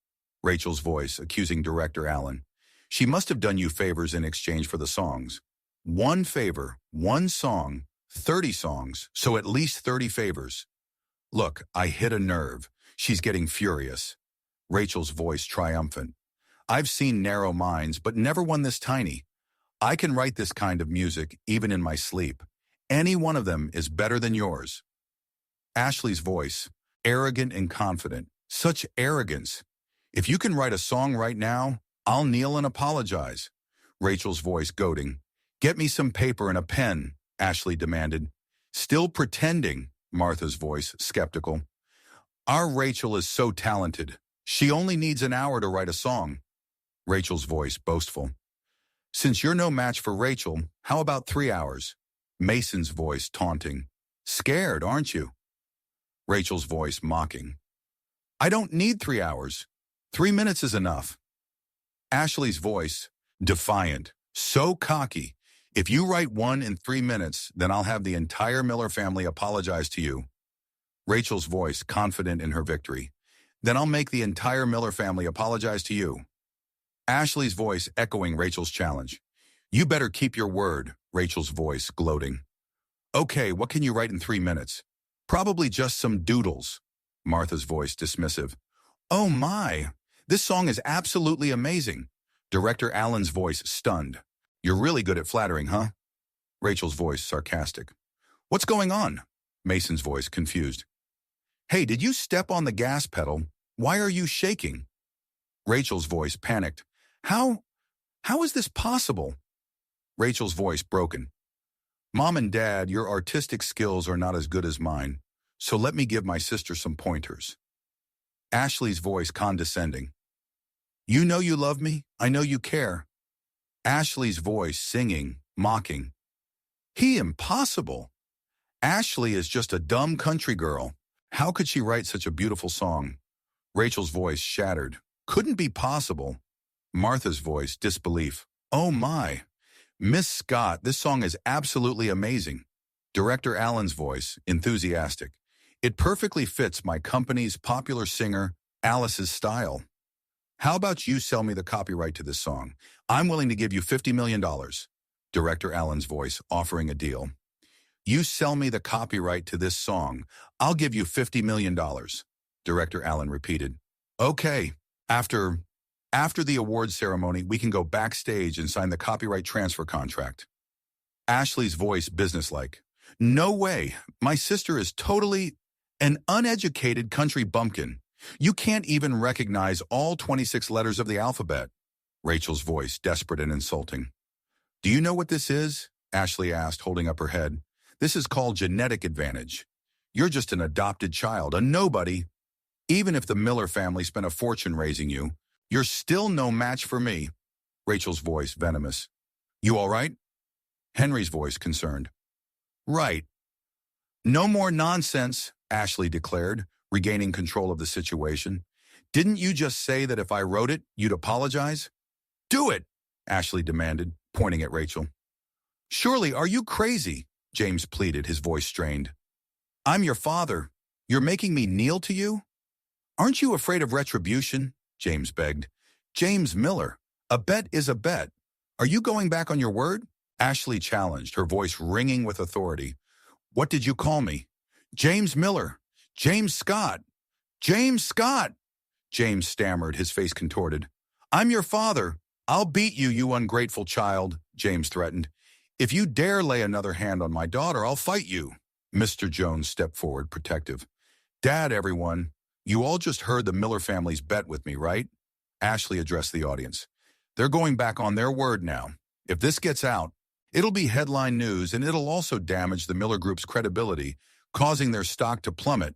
Rachel's voice, accusing Director Alan. She must have done you favors in exchange for the songs. One favor, one song, 30 songs, so at least 30 favors. Look, I hit a nerve. She's getting furious. Rachel's voice triumphant. I've seen narrow minds, but never one this tiny. I can write this kind of music even in my sleep. Any one of them is better than yours. Ashley's voice, arrogant and confident, Such arrogance. If you can write a song right now, I'll kneel and apologize. Rachel's voice goading. Get me some paper and a pen, Ashley demanded. Still pretending, Martha's voice skeptical. Our Rachel is so talented. She only needs an hour to write a song. Rachel's voice boastful. Since you're no match for Rachel, how about 3 hours? Mason's voice taunting. Scared, aren't you? Rachel's voice mocking. I don't need 3 hours. 3 minutes is enough. Ashley's voice defiant, so cocky. If you write one in 3 minutes, then I'll have the entire Miller family apologize to you. Rachel's voice confident in her victory. Then I'll make the entire Miller family apologize to you. Ashley's voice echoing Rachel's challenge. You better keep your word, Rachel's voice gloating. Okay, what can you write in 3 minutes? Probably just some doodles. Martha's voice dismissive. Oh my, this song is absolutely amazing. Director Allen's voice stunned. You're really good at flattering, huh? Rachel's voice sarcastic. What's going on? Mason's voice confused. Hey, did you step on the gas pedal? Why are you shaking? Rachel's voice panicked. How is this possible? Rachel's voice broken. Mom and Dad, your artistic skills are not as good as mine, so let me give my sister some pointers. Ashley's voice condescending. You know you love me. I know you care. Ashley's voice singing, mocking. Impossible. Ashley is just a dumb country girl. How could she write such a beautiful song? Rachel's voice shattered. Couldn't be possible. Martha's voice disbelief. Oh my. Miss Scott, this song is absolutely amazing. Director Allen's voice enthusiastic. It perfectly fits my company's popular singer, Alice's style. How about you sell me the copyright to this song? I'm willing to give you $50 million. Director Allen's voice offering a deal. You sell me the copyright to this song, I'll give you $50 million. Director Allen repeated. Okay, after the award ceremony, we can go backstage and sign the copyright transfer contract. Ashley's voice businesslike. No way, my sister is totally an uneducated country bumpkin. You can't even recognize all 26 letters of the alphabet. Rachel's voice desperate and insulting. Do you know what this is? Ashley asked, holding up her head. This is called genetic advantage. You're just an adopted child, a nobody. Even if the Miller family spent a fortune raising you, you're still no match for me. Rachel's voice venomous. You all right? Henry's voice concerned. Right. No more nonsense, Ashley declared, regaining control of the situation. Didn't you just say that if I wrote it, you'd apologize? Do it, Ashley demanded, pointing at Rachel. Surely, are you crazy? James pleaded, his voice strained. I'm your father. You're making me kneel to you? Aren't you afraid of retribution? James begged. James Miller, a bet is a bet. Are you going back on your word? Ashley challenged, her voice ringing with authority. What did you call me? James Miller. James Scott. James Scott. James stammered, his face contorted. I'm your father. I'll beat you, you ungrateful child, James threatened. If you dare lay another hand on my daughter, I'll fight you. Mr. Jones stepped forward, protective. Dad, everyone, you all just heard the Miller family's bet with me, right? Ashley addressed the audience. They're going back on their word now. If this gets out, it'll be headline news, and it'll also damage the Miller Group's credibility, causing their stock to plummet.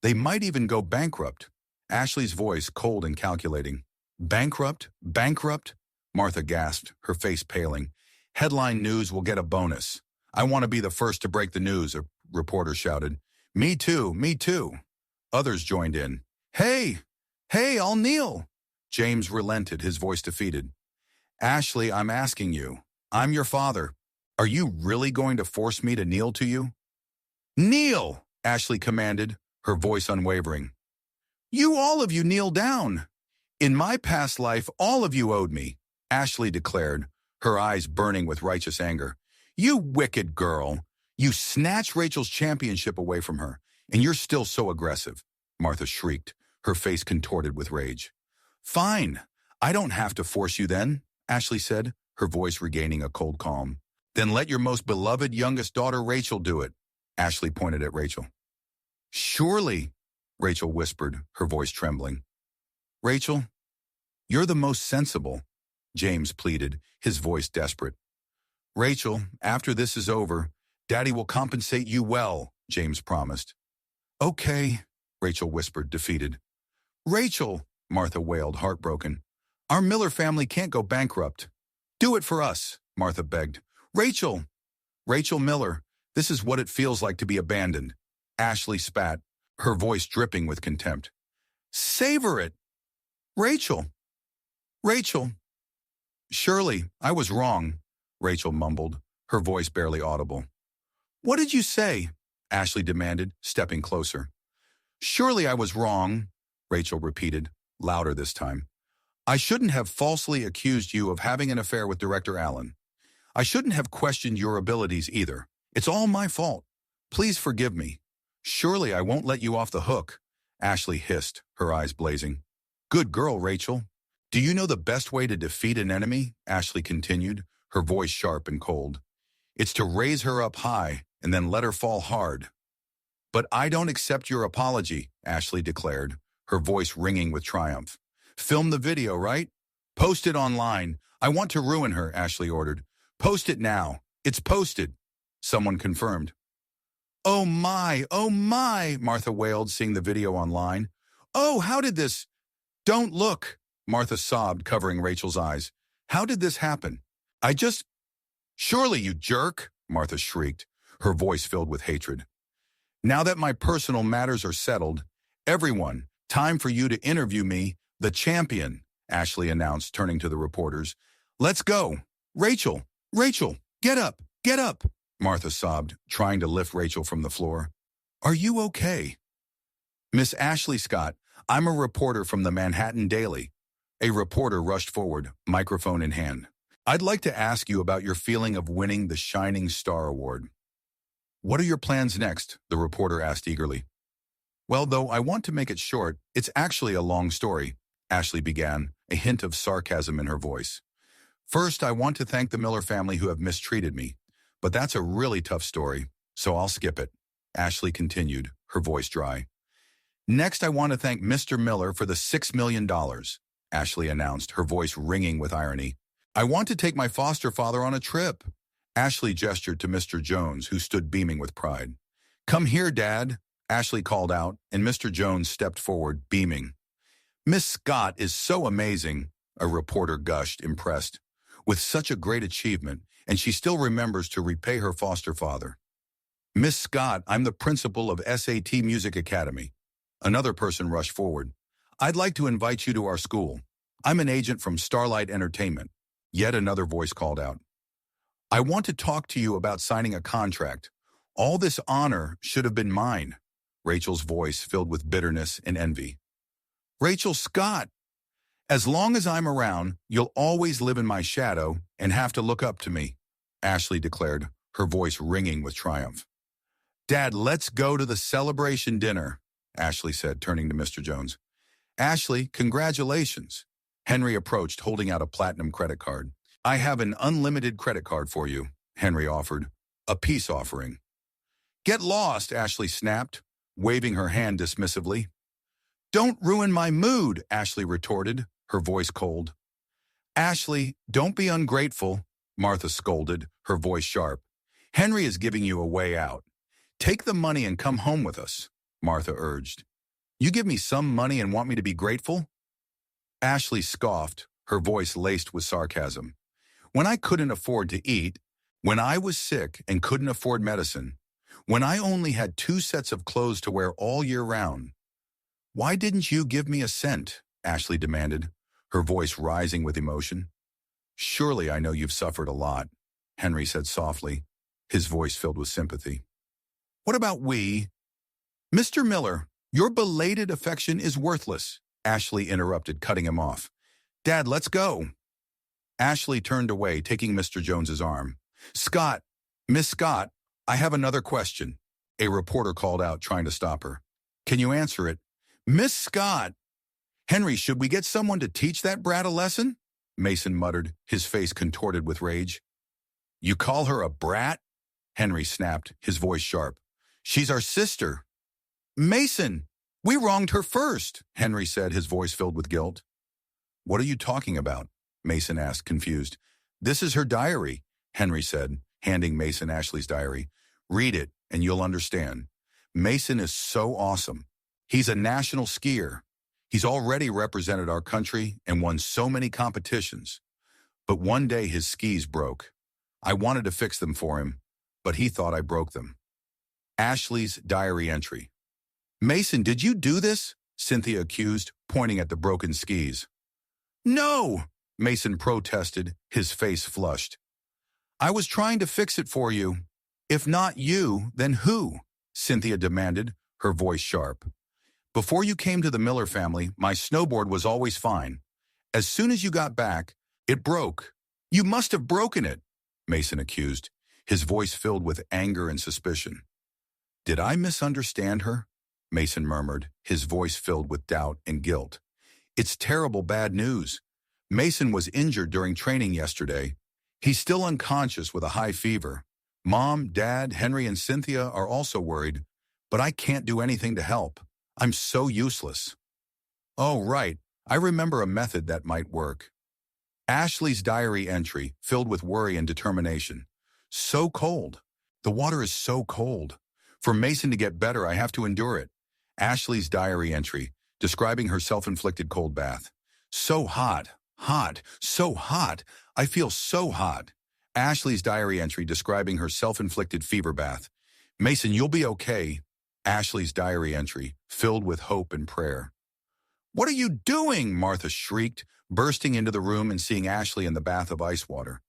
They might even go bankrupt. Ashley's voice cold and calculating. Bankrupt? Bankrupt? Martha gasped, her face paling. Headline news will get a bonus. I want to be the first to break the news, a reporter shouted. Me too, me too. Others joined in. Hey, I'll kneel. James relented, his voice defeated. Ashley, I'm asking you. I'm your father. Are you really going to force me to kneel to you? Kneel, Ashley commanded, her voice unwavering. You all of you kneel down. In my past life, all of you owed me, Ashley declared, her eyes burning with righteous anger. You wicked girl. You snatched Rachel's championship away from her, and you're still so aggressive, Martha shrieked, her face contorted with rage. Fine. I don't have to force you then, Ashley said, her voice regaining a cold calm. Then let your most beloved youngest daughter Rachel do it, Ashley pointed at Rachel. Surely, Rachel whispered, her voice trembling. Rachel, you're the most sensible, James pleaded, his voice desperate. Rachel, after this is over, Daddy will compensate you well, James promised. Okay, Rachel whispered, defeated. Rachel, Martha wailed, heartbroken. Our Miller family can't go bankrupt. Do it for us, Martha begged. Rachel! Rachel Miller, this is what it feels like to be abandoned. Ashley spat, her voice dripping with contempt. Savor it! Rachel! Rachel! Surely, I was wrong, Rachel mumbled, her voice barely audible. What did you say? Ashley demanded, stepping closer. Surely I was wrong, Rachel repeated, louder this time. I shouldn't have falsely accused you of having an affair with Director Allen. I shouldn't have questioned your abilities either. It's all my fault. Please forgive me. Surely I won't let you off the hook, Ashley hissed, her eyes blazing. Good girl, Rachel. Do you know the best way to defeat an enemy? Ashley continued, her voice sharp and cold. It's to raise her up high and then let her fall hard. But I don't accept your apology, Ashley declared, her voice ringing with triumph. Film the video, right? Post it online. I want to ruin her, Ashley ordered. Post it now. It's posted. Someone confirmed. Oh my, Martha wailed, seeing the video online. Oh, how did this? Don't look, Martha sobbed, covering Rachel's eyes. How did this happen? Surely, you jerk, Martha shrieked, her voice filled with hatred. Now that my personal matters are settled, everyone, time for you to interview me, the champion, Ashley announced, turning to the reporters. Let's go. Rachel, get up, Martha sobbed, trying to lift Rachel from the floor. Are you okay? Miss Ashley Scott, I'm a reporter from the Manhattan Daily. A reporter rushed forward, microphone in hand. I'd like to ask you about your feeling of winning the Shining Star Award. What are your plans next? The reporter asked eagerly. Well, though I want to make it short, it's actually a long story, Ashley began, a hint of sarcasm in her voice. First, I want to thank the Miller family who have mistreated me, but that's a really tough story, so I'll skip it, Ashley continued, her voice dry. Next, I want to thank Mr. Miller for the $6 million, Ashley announced, her voice ringing with irony. I want to take my foster father on a trip. Ashley gestured to Mr. Jones, who stood beaming with pride. Come here, Dad, Ashley called out, and Mr. Jones stepped forward, beaming. Miss Scott is so amazing, a reporter gushed, impressed. With such a great achievement, and she still remembers to repay her foster father. Miss Scott, I'm the principal of SAT Music Academy. Another person rushed forward. I'd like to invite you to our school. I'm an agent from Starlight Entertainment. Yet another voice called out. I want to talk to you about signing a contract. All this honor should have been mine. Rachel's voice filled with bitterness and envy. Rachel Scott! As long as I'm around, you'll always live in my shadow and have to look up to me, Ashley declared, her voice ringing with triumph. Dad, let's go to the celebration dinner, Ashley said, turning to Mr. Jones. Ashley, congratulations. Henry approached, holding out a platinum credit card. I have an unlimited credit card for you, Henry offered, a peace offering. Get lost, Ashley snapped, waving her hand dismissively. Don't ruin my mood, Ashley retorted, her voice cold. Ashley, don't be ungrateful, Martha scolded, her voice sharp. Henry is giving you a way out. Take the money and come home with us, Martha urged. You give me some money and want me to be grateful? Ashley scoffed, her voice laced with sarcasm. When I couldn't afford to eat, when I was sick and couldn't afford medicine, when I only had 2 sets of clothes to wear all year round, why didn't you give me a cent? Ashley demanded, her voice rising with emotion. Surely I know you've suffered a lot, Henry said softly, his voice filled with sympathy. What about we? Mr. Miller, your belated affection is worthless, Ashley interrupted, cutting him off. Dad, let's go. Ashley turned away, taking Mr. Jones's arm. Scott, Miss Scott, I have another question, a reporter called out, trying to stop her. Can you answer it? Miss Scott! Henry, should we get someone to teach that brat a lesson? Mason muttered, his face contorted with rage. You call her a brat? Henry snapped, his voice sharp. She's our sister. Mason! We wronged her first, Henry said, his voice filled with guilt. What are you talking about? Mason asked, confused. This is her diary, Henry said, handing Mason Ashley's diary. Read it, and you'll understand. Mason is so awesome. He's a national skier. He's already represented our country and won so many competitions. But one day his skis broke. I wanted to fix them for him, but he thought I broke them. Ashley's diary entry. Mason, did you do this? Cynthia accused, pointing at the broken skis. No, Mason protested, his face flushed. I was trying to fix it for you. If not you, then who? Cynthia demanded, her voice sharp. Before you came to the Miller family, my snowboard was always fine. As soon as you got back, it broke. You must have broken it, Mason accused, his voice filled with anger and suspicion. Did I misunderstand her? Mason murmured, his voice filled with doubt and guilt. It's terrible bad news. Mason was injured during training yesterday. He's still unconscious with a high fever. Mom, Dad, Henry, and Cynthia are also worried, but I can't do anything to help. I'm so useless. Oh, right. I remember a method that might work. Ashley's diary entry, filled with worry and determination. So cold. The water is so cold. For Mason to get better, I have to endure it. Ashley's diary entry, describing her self-inflicted cold bath. So hot, hot, so hot. I feel so hot. Ashley's diary entry, describing her self-inflicted fever bath. Mason, you'll be okay. Ashley's diary entry, filled with hope and prayer. What are you doing? Martha shrieked, bursting into the room and seeing Ashley in the bath of ice water.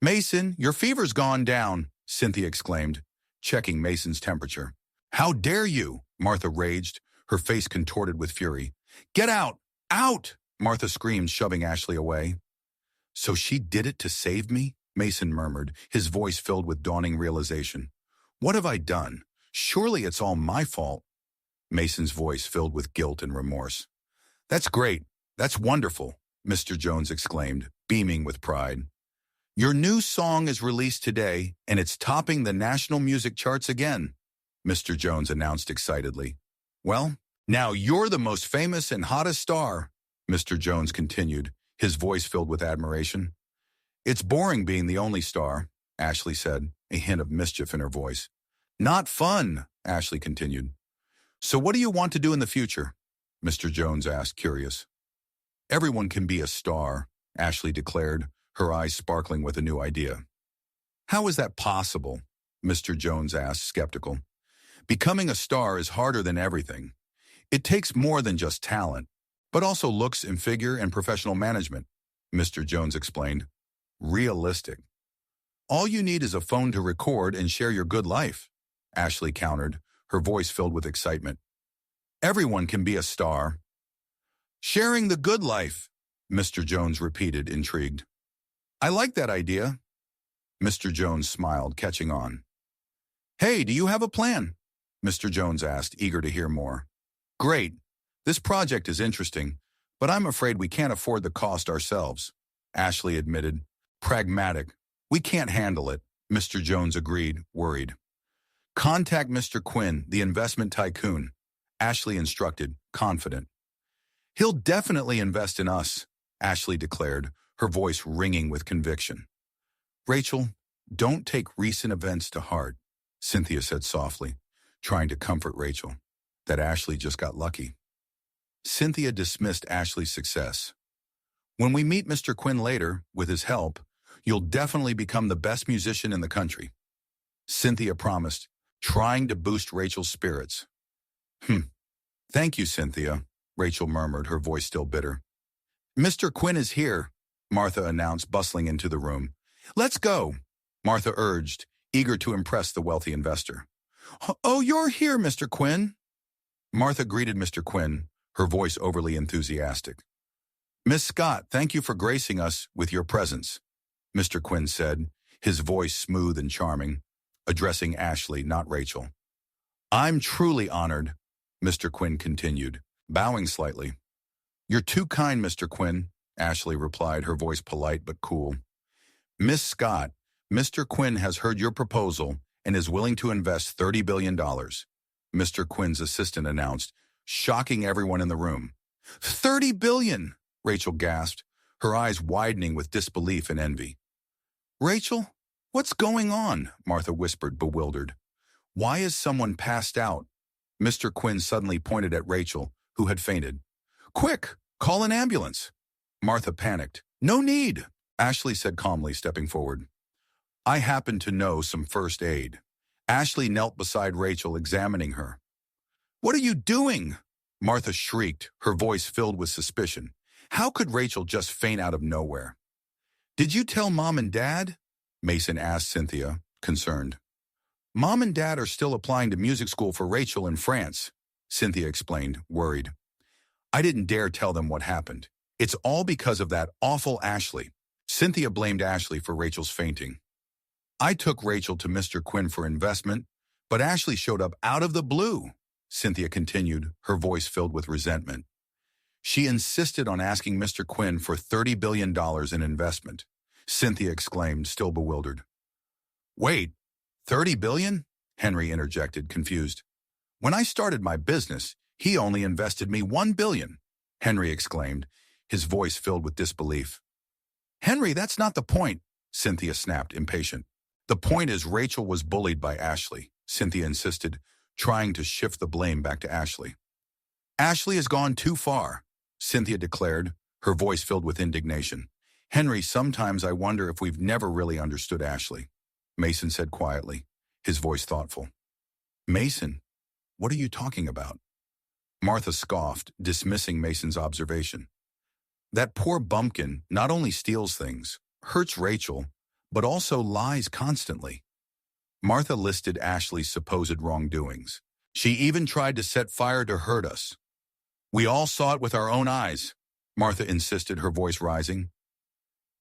Mason, your fever's gone down, Cynthia exclaimed, checking Mason's temperature. How dare you? Martha raged, her face contorted with fury. Get out! Out! Martha screamed, shoving Ashley away. So she did it to save me? Mason murmured, his voice filled with dawning realization. What have I done? Surely it's all my fault. Mason's voice filled with guilt and remorse. That's great. That's wonderful, Mr. Jones exclaimed, beaming with pride. Your new song is released today, and it's topping the national music charts again, Mr. Jones announced excitedly. Well, now you're the most famous and hottest star, Mr. Jones continued, his voice filled with admiration. It's boring being the only star, Ashley said, a hint of mischief in her voice. Not fun, Ashley continued. So what do you want to do in the future? Mr. Jones asked, curious. Everyone can be a star, Ashley declared, her eyes sparkling with a new idea. How is that possible? Mr. Jones asked, skeptical. Becoming a star is harder than everything. It takes more than just talent, but also looks and figure and professional management, Mr. Jones explained. Realistic. All you need is a phone to record and share your good life, Ashley countered, her voice filled with excitement. Everyone can be a star. Sharing the good life, Mr. Jones repeated, intrigued. I like that idea. Mr. Jones smiled, catching on. Hey, do you have a plan? Mr. Jones asked, eager to hear more. Great. This project is interesting, but I'm afraid we can't afford the cost ourselves, Ashley admitted. Pragmatic. We can't handle it, Mr. Jones agreed, worried. Contact Mr. Quinn, the investment tycoon, Ashley instructed, confident. He'll definitely invest in us, Ashley declared, her voice ringing with conviction. Rachel, don't take recent events to heart, Cynthia said softly, trying to comfort Rachel, that Ashley just got lucky. Cynthia dismissed Ashley's success. When we meet Mr. Quinn later, with his help, you'll definitely become the best musician in the country, Cynthia promised, trying to boost Rachel's spirits. Thank you, Cynthia, Rachel murmured, her voice still bitter. Mr. Quinn is here, Martha announced, bustling into the room. Let's go, Martha urged, eager to impress the wealthy investor. Oh, you're here, Mr. Quinn. Martha greeted Mr. Quinn, her voice overly enthusiastic. Miss Scott, thank you for gracing us with your presence, Mr. Quinn said, his voice smooth and charming, addressing Ashley, not Rachel. I'm truly honored, Mr. Quinn continued, bowing slightly. You're too kind, Mr. Quinn, Ashley replied, her voice polite but cool. Miss Scott, Mr. Quinn has heard your proposal and is willing to invest $30 billion, Mr. Quinn's assistant announced, shocking everyone in the room. 30 billion, Rachel gasped, her eyes widening with disbelief and envy. Rachel, what's going on? Martha whispered, bewildered. Why is someone passed out? Mr. Quinn suddenly pointed at Rachel, who had fainted. Quick, call an ambulance. Martha panicked. No need, Ashley said calmly, stepping forward. I happen to know some first aid. Ashley knelt beside Rachel, examining her. What are you doing? Martha shrieked, her voice filled with suspicion. How could Rachel just faint out of nowhere? Did you tell Mom and Dad? Mason asked Cynthia, concerned. Mom and Dad are still applying to music school for Rachel in France, Cynthia explained, worried. I didn't dare tell them what happened. It's all because of that awful Ashley. Cynthia blamed Ashley for Rachel's fainting. I took Rachel to Mr. Quinn for investment, but Ashley showed up out of the blue, Cynthia continued, her voice filled with resentment. She insisted on asking Mr. Quinn for $30 billion in investment, Cynthia exclaimed, still bewildered. Wait, 30 billion? Henry interjected, confused. When I started my business, he only invested me 1 billion, Henry exclaimed, his voice filled with disbelief. Henry, that's not the point, Cynthia snapped, impatient. The point is Rachel was bullied by Ashley, Cynthia insisted, trying to shift the blame back to Ashley. Ashley has gone too far, Cynthia declared, her voice filled with indignation. Henry, sometimes I wonder if we've never really understood Ashley, Mason said quietly, his voice thoughtful. Mason, what are you talking about? Martha scoffed, dismissing Mason's observation. That poor bumpkin not only steals things, hurts Rachel, but also lies constantly. Martha listed Ashley's supposed wrongdoings. She even tried to set fire to hurt us. We all saw it with our own eyes, Martha insisted, her voice rising.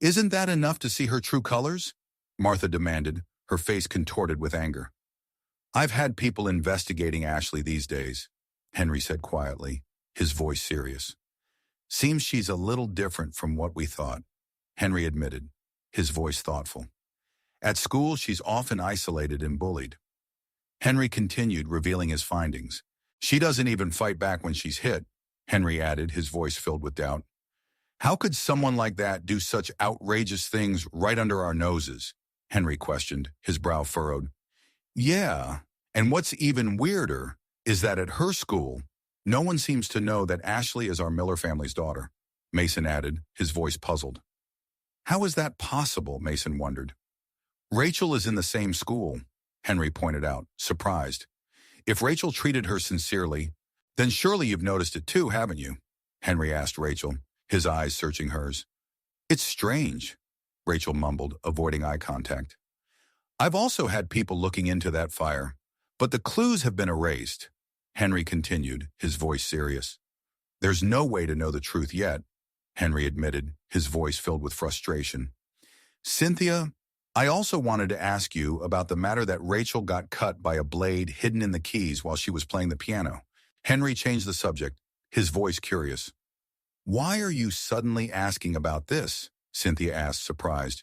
Isn't that enough to see her true colors? Martha demanded, her face contorted with anger. I've had people investigating Ashley these days, Henry said quietly, his voice serious. Seems she's a little different from what we thought, Henry admitted, his voice thoughtful. At school, she's often isolated and bullied. Henry continued, revealing his findings. She doesn't even fight back when she's hit, Henry added, his voice filled with doubt. How could someone like that do such outrageous things right under our noses? Henry questioned, his brow furrowed. Yeah, and what's even weirder is that at her school, no one seems to know that Ashley is our Miller family's daughter, Mason added, his voice puzzled. How is that possible, Mason wondered. Rachel is in the same school, Henry pointed out, surprised. If Rachel treated her sincerely, then surely you've noticed it too, haven't you? Henry asked Rachel, his eyes searching hers. It's strange, Rachel mumbled, avoiding eye contact. I've also had people looking into that fire, but the clues have been erased, Henry continued, his voice serious. There's no way to know the truth yet, Henry admitted, his voice filled with frustration. Cynthia, I also wanted to ask you about the matter that Rachel got cut by a blade hidden in the keys while she was playing the piano. Henry changed the subject, his voice curious. Why are you suddenly asking about this? Cynthia asked, surprised.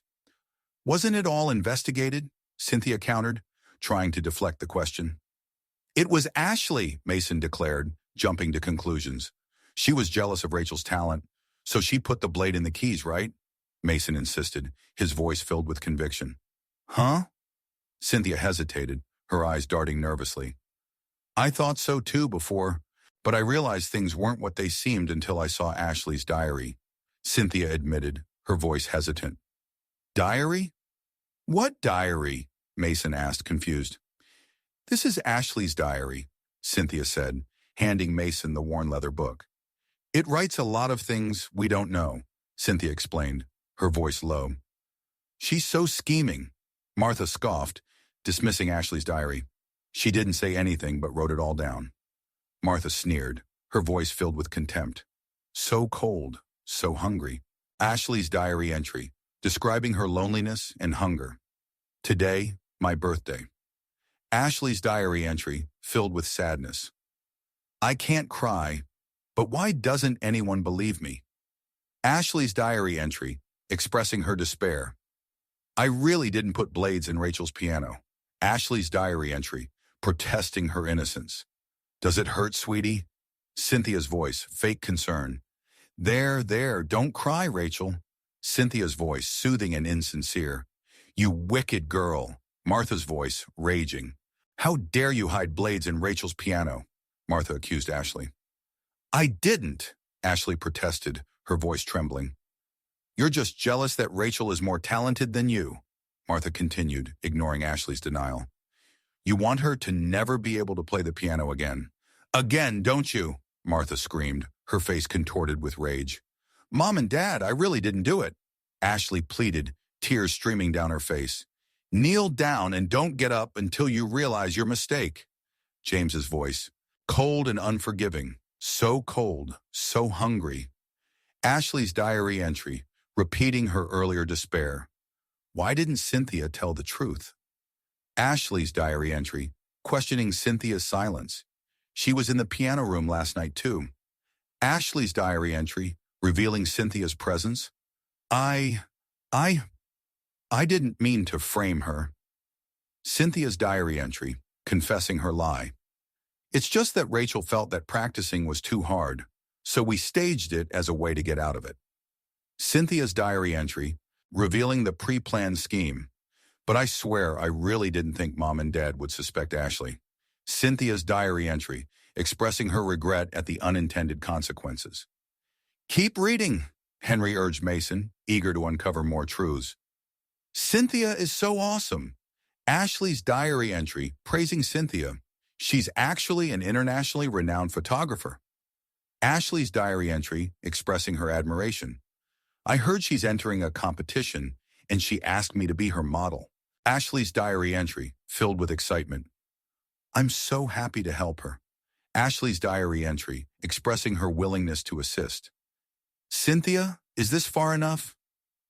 Wasn't it all investigated? Cynthia countered, trying to deflect the question. It was Ashley, Mason declared, jumping to conclusions. She was jealous of Rachel's talent, so she put the blade in the keys, right? Mason insisted, his voice filled with conviction. Huh? Cynthia hesitated, her eyes darting nervously. I thought so too before, but I realized things weren't what they seemed until I saw Ashley's diary, Cynthia admitted, her voice hesitant. Diary? What diary? Mason asked, confused. This is Ashley's diary, Cynthia said, handing Mason the worn leather book. It writes a lot of things we don't know, Cynthia explained, her voice low. She's so scheming, Martha scoffed, dismissing Ashley's diary. She didn't say anything but wrote it all down. Martha sneered, her voice filled with contempt. So cold, so hungry. Ashley's diary entry, describing her loneliness and hunger. Today, my birthday. Ashley's diary entry, filled with sadness. I can't cry, but why doesn't anyone believe me? Ashley's diary entry, expressing her despair. I really didn't put blades in Rachel's piano. Ashley's diary entry, protesting her innocence. Does it hurt, sweetie? Cynthia's voice, fake concern. There, don't cry, Rachel. Cynthia's voice, soothing and insincere. You wicked girl. Martha's voice, raging. How dare you hide blades in Rachel's piano? Martha accused Ashley. I didn't, Ashley protested, her voice trembling. You're just jealous that Rachel is more talented than you, Martha continued, ignoring Ashley's denial. You want her to never be able to play the piano again. Again, don't you? Martha screamed, her face contorted with rage. Mom and Dad, I really didn't do it. Ashley pleaded, tears streaming down her face. Kneel down and don't get up until you realize your mistake. James's voice, cold and unforgiving, so cold, so hungry. Ashley's diary entry, repeating her earlier despair. Why didn't Cynthia tell the truth? Ashley's diary entry, questioning Cynthia's silence. She was in the piano room last night too. Ashley's diary entry, revealing Cynthia's presence. I didn't mean to frame her. Cynthia's diary entry, confessing her lie. It's just that Rachel felt that practicing was too hard, so we staged it as a way to get out of it. Cynthia's diary entry, revealing the pre-planned scheme. But I swear I really didn't think Mom and Dad would suspect Ashley. Cynthia's diary entry, expressing her regret at the unintended consequences. Keep reading, Henry urged Mason, eager to uncover more truths. Cynthia is so awesome. Ashley's diary entry, praising Cynthia. She's actually an internationally renowned photographer. Ashley's diary entry, expressing her admiration. I heard she's entering a competition, and she asked me to be her model. Ashley's diary entry, filled with excitement. I'm so happy to help her. Ashley's diary entry, expressing her willingness to assist. Cynthia, is this far enough?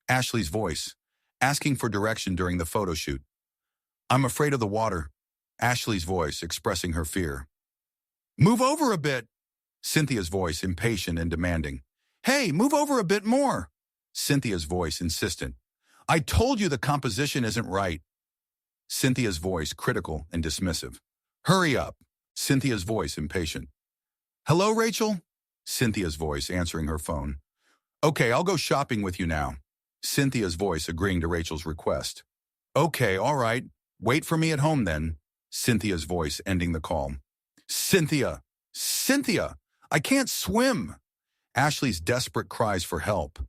Ashley's voice, asking for direction during the photo shoot. I'm afraid of the water. Ashley's voice, expressing her fear. Move over a bit. Cynthia's voice, impatient and demanding. Hey, move over a bit more. Cynthia's voice, insistent. I told you the composition isn't right. Cynthia's voice, critical and dismissive. Hurry up. Cynthia's voice, impatient. Hello, Rachel? Cynthia's voice, answering her phone. Okay, I'll go shopping with you now. Cynthia's voice, agreeing to Rachel's request. Okay, all right. Wait for me at home then. Cynthia's voice, ending the call. Cynthia! I can't swim! Ashley's desperate cries for help.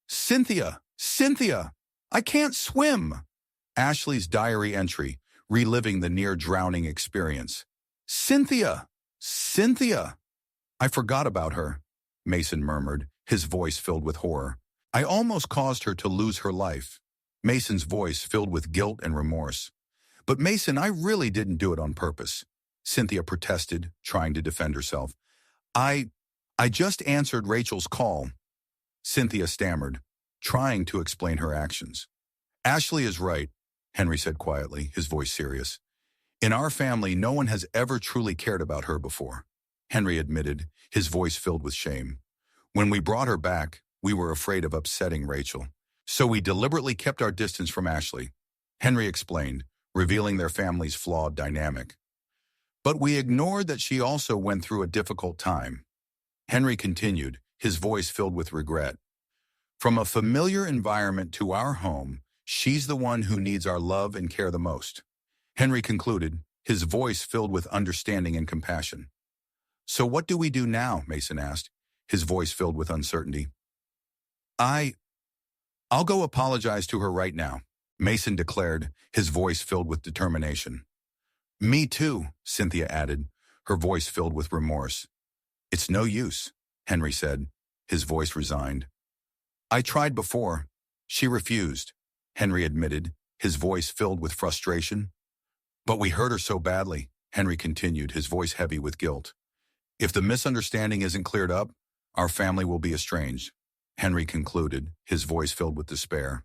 Cynthia! I can't swim! Ashley's diary entry, reliving the near-drowning experience. Cynthia! I forgot about her, Mason murmured, his voice filled with horror. I almost caused her to lose her life. Mason's voice filled with guilt and remorse. But Mason, I really didn't do it on purpose. Cynthia protested, trying to defend herself. I just answered Rachel's call. Cynthia stammered, trying to explain her actions. Ashley is right, Henry said quietly, his voice serious. In our family, no one has ever truly cared about her before. Henry admitted, his voice filled with shame. When we brought her back, we were afraid of upsetting Rachel. So we deliberately kept our distance from Ashley. Henry explained, revealing their family's flawed dynamic. But we ignored that she also went through a difficult time. Henry continued, his voice filled with regret. From a familiar environment to our home, she's the one who needs our love and care the most. Henry concluded, his voice filled with understanding and compassion. So what do we do now? Mason asked, his voice filled with uncertainty. I'll go apologize to her right now, Mason declared, his voice filled with determination. Me too, Cynthia added, her voice filled with remorse. It's no use, Henry said, his voice resigned. I tried before. She refused, Henry admitted, his voice filled with frustration. But we hurt her so badly, Henry continued, his voice heavy with guilt. If the misunderstanding isn't cleared up, our family will be estranged, Henry concluded, his voice filled with despair.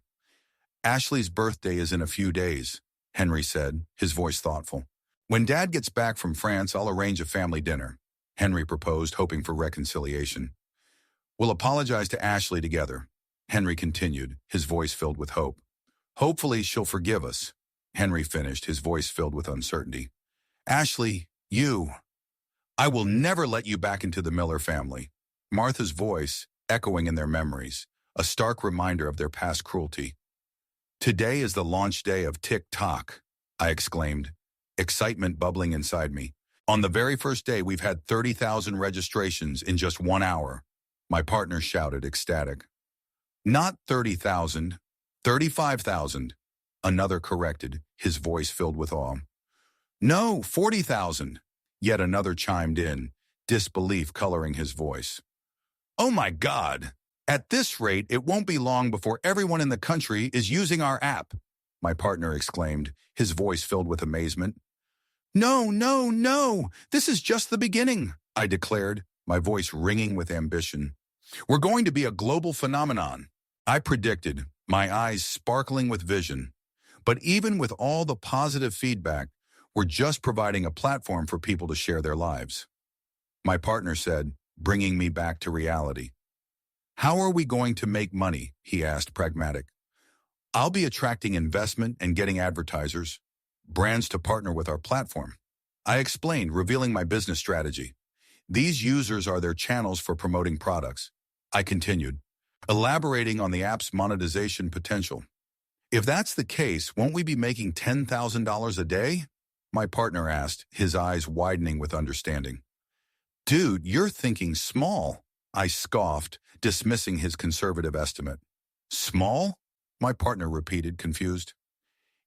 Ashley's birthday is in a few days, Henry said, his voice thoughtful. When Dad gets back from France, I'll arrange a family dinner, Henry proposed, hoping for reconciliation. We'll apologize to Ashley together, Henry continued, his voice filled with hope. Hopefully she'll forgive us, Henry finished, his voice filled with uncertainty. Ashley, I will never let you back into the Miller family. Martha's voice, echoing in their memories, a stark reminder of their past cruelty. Today is the launch day of TikTok, I exclaimed, excitement bubbling inside me. On the very first day, we've had 30,000 registrations in just 1 hour. My partner shouted, ecstatic. Not 30,000, 35,000. Another corrected, his voice filled with awe. No, 40,000. Yet another chimed in, disbelief coloring his voice. Oh my God! At this rate, it won't be long before everyone in the country is using our app, my partner exclaimed, his voice filled with amazement. No, no, no! This is just the beginning, I declared, my voice ringing with ambition. We're going to be a global phenomenon, I predicted, my eyes sparkling with vision. But even with all the positive feedback, we're just providing a platform for people to share their lives. My partner said, bringing me back to reality. How are we going to make money? He asked, pragmatic. I'll be attracting investment and getting advertisers, brands to partner with our platform. I explained, revealing my business strategy. These users are their channels for promoting products. I continued, elaborating on the app's monetization potential. If that's the case, won't we be making $10,000 a day? My partner asked, his eyes widening with understanding. Dude, you're thinking small, I scoffed, dismissing his conservative estimate. Small? My partner repeated, confused.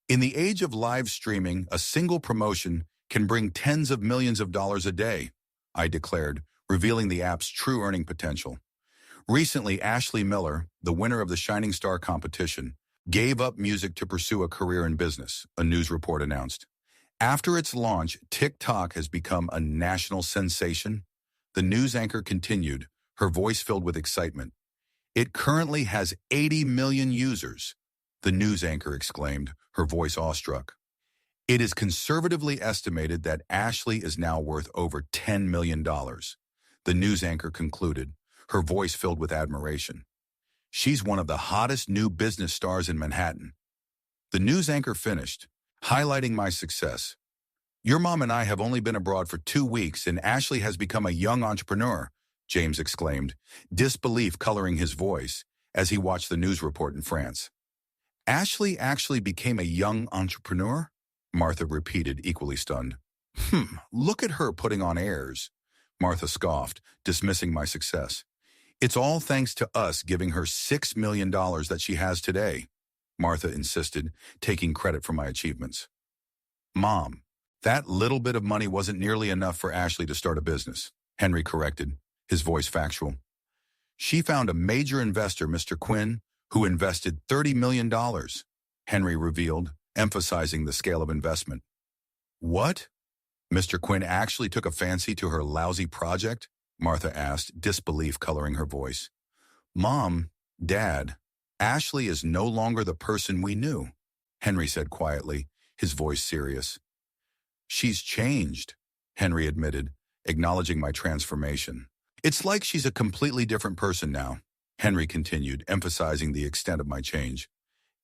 In the age of live streaming, a single promotion can bring tens of millions of dollars a day, I declared, revealing the app's true earning potential. Recently, Ashley Miller, the winner of the Shining Star competition, gave up music to pursue a career in business, a news report announced. After its launch, TikTok has become a national sensation. The news anchor continued, her voice filled with excitement. It currently has 80 million users, the news anchor exclaimed, her voice awestruck. It is conservatively estimated that Ashley is now worth over $10 million, the news anchor concluded, her voice filled with admiration. She's one of the hottest new business stars in Manhattan. The news anchor finished, highlighting my success. Your mom and I have only been abroad for 2 weeks and Ashley has become a young entrepreneur, James exclaimed, disbelief coloring his voice as he watched the news report in France. Ashley actually became a young entrepreneur? Martha repeated, equally stunned. Look at her putting on airs, Martha scoffed, dismissing my success. It's all thanks to us giving her $6 million that she has today, Martha insisted, taking credit for my achievements. Mom, that little bit of money wasn't nearly enough for Ashley to start a business, Henry corrected, his voice factual. She found a major investor, Mr. Quinn, who invested $30 million, Henry revealed, emphasizing the scale of investment. What? Mr. Quinn actually took a fancy to her lousy project? Martha asked, disbelief coloring her voice. Mom, Dad, Ashley is no longer the person we knew, Henry said quietly, his voice serious. She's changed, Henry admitted, acknowledging my transformation. It's like she's a completely different person now, Henry continued, emphasizing the extent of my change.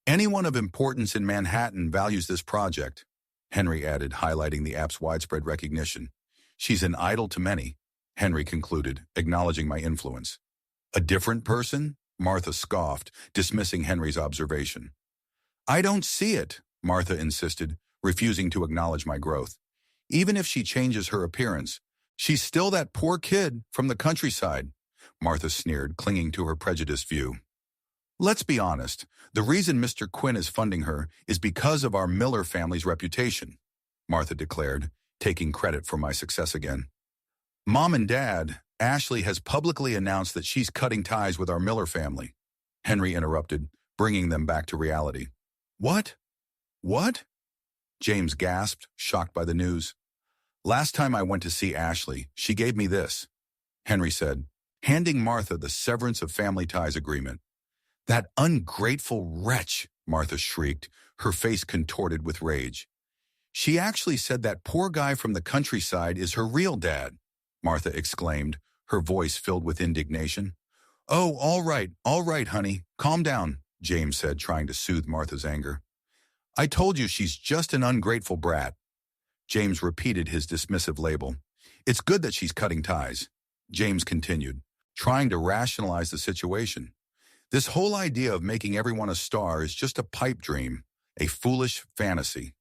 Anyone of importance in Manhattan values this project, Henry added, highlighting the app's widespread recognition. She's an idol to many, Henry concluded, acknowledging my influence. A different person? Martha scoffed, dismissing Henry's observation. I don't see it, Martha insisted, refusing to acknowledge my growth. Even if she changes her appearance, she's still that poor kid from the countryside, Martha sneered, clinging to her prejudiced view. Let's be honest, the reason Mr. Quinn is funding her is because of our Miller family's reputation, Martha declared, taking credit for my success again. Mom and Dad, Ashley has publicly announced that she's cutting ties with our Miller family, Henry interrupted, bringing them back to reality. What? What? James gasped, shocked by the news. Last time I went to see Ashley, she gave me this, Henry said, handing Martha the severance of family ties agreement. That ungrateful wretch, Martha shrieked, her face contorted with rage. She actually said that poor guy from the countryside is her real dad, Martha exclaimed, her voice filled with indignation. Oh, all right, honey, calm down, James said, trying to soothe Martha's anger. I told you she's just an ungrateful brat. James repeated his dismissive label. It's good that she's cutting ties, James continued, trying to rationalize the situation. This whole idea of making everyone a star is just a pipe dream, a foolish fantasy.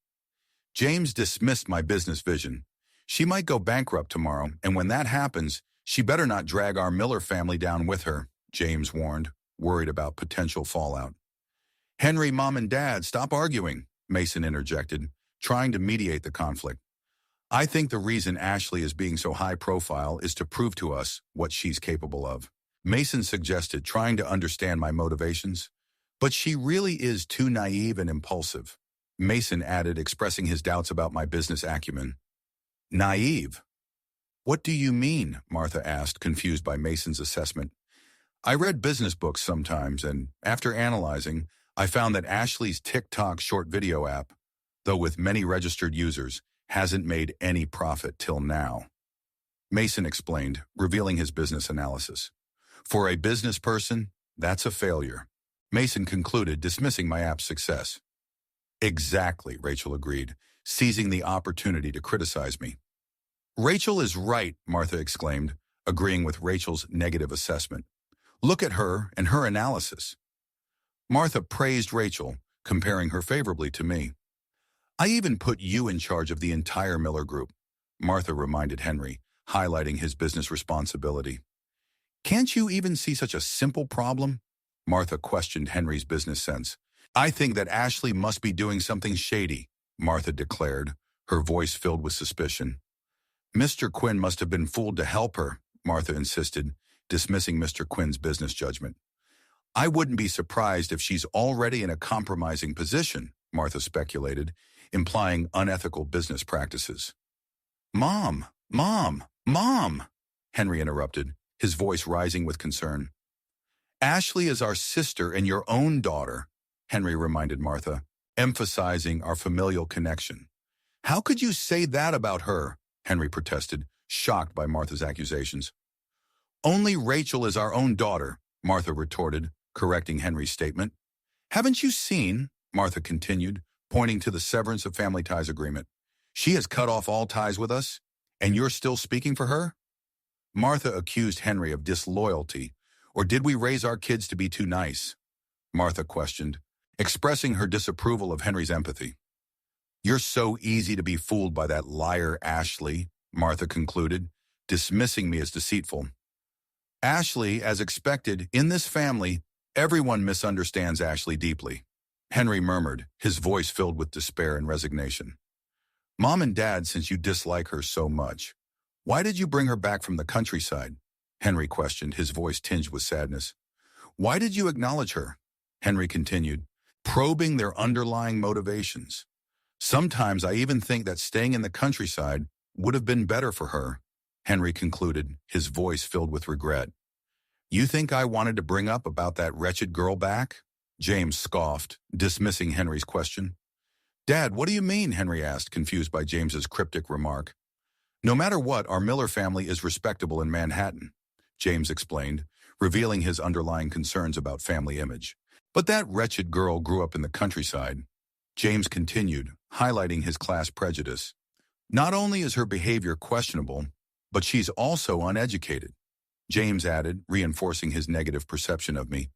James dismissed my business vision. She might go bankrupt tomorrow, and when that happens, she better not drag our Miller family down with her, James warned, worried about potential fallout. Henry, Mom, and Dad, stop arguing, Mason interjected, trying to mediate the conflict. I think the reason Ashley is being so high profile is to prove to us what she's capable of. Mason suggested, trying to understand my motivations. But she really is too naive and impulsive, Mason added, expressing his doubts about my business acumen. Naive? What do you mean? Martha asked, confused by Mason's assessment. I read business books sometimes, and after analyzing, I found that Ashley's TikTok short video app, though with many registered users, hasn't made any profit till now. Mason explained, revealing his business analysis. For a business person, that's a failure. Mason concluded, dismissing my app's success. Exactly, Rachel agreed, seizing the opportunity to criticize me. Rachel is right, Martha exclaimed, agreeing with Rachel's negative assessment. Look at her and her analysis. Martha praised Rachel, comparing her favorably to me. I even put you in charge of the entire Miller Group, Martha reminded Henry, highlighting his business responsibility. Can't you even see such a simple problem? Martha questioned Henry's business sense. I think that Ashley must be doing something shady, Martha declared, her voice filled with suspicion. Mr. Quinn must have been fooled to help her, Martha insisted, dismissing Mr. Quinn's business judgment. I wouldn't be surprised if she's already in a compromising position, Martha speculated, implying unethical business practices. Mom, Henry interrupted, his voice rising with concern. Ashley is our sister and your own daughter, Henry reminded Martha, emphasizing our familial connection. How could you say that about her? Henry protested, shocked by Martha's accusations. Only Rachel is our own daughter, Martha retorted, correcting Henry's statement. Haven't you seen, Martha continued, pointing to the severance of family ties agreement. She has cut off all ties with us, and you're still speaking for her? Martha accused Henry of disloyalty, or did we raise our kids to be too nice? Martha questioned, expressing her disapproval of Henry's empathy. You're so easy to be fooled by that liar, Ashley, Martha concluded, dismissing me as deceitful. Ashley, as expected, in this family, everyone misunderstands Ashley deeply, Henry murmured, his voice filled with despair and resignation. Mom and Dad, since you dislike her so much, why did you bring her back from the countryside? Henry questioned, his voice tinged with sadness. Why did you acknowledge her? Henry continued, probing their underlying motivations. Sometimes I even think that staying in the countryside would have been better for her, Henry concluded, his voice filled with regret. You think I wanted to bring up about that wretched girl back? James scoffed, dismissing Henry's question. Dad, what do you mean? Henry asked, confused by James's cryptic remark. No matter what, our Miller family is respectable in Manhattan, James explained, revealing his underlying concerns about family image. But that wretched girl grew up in the countryside, James continued, highlighting his class prejudice. Not only is her behavior questionable, but she's also uneducated, James added, reinforcing his negative perception of me.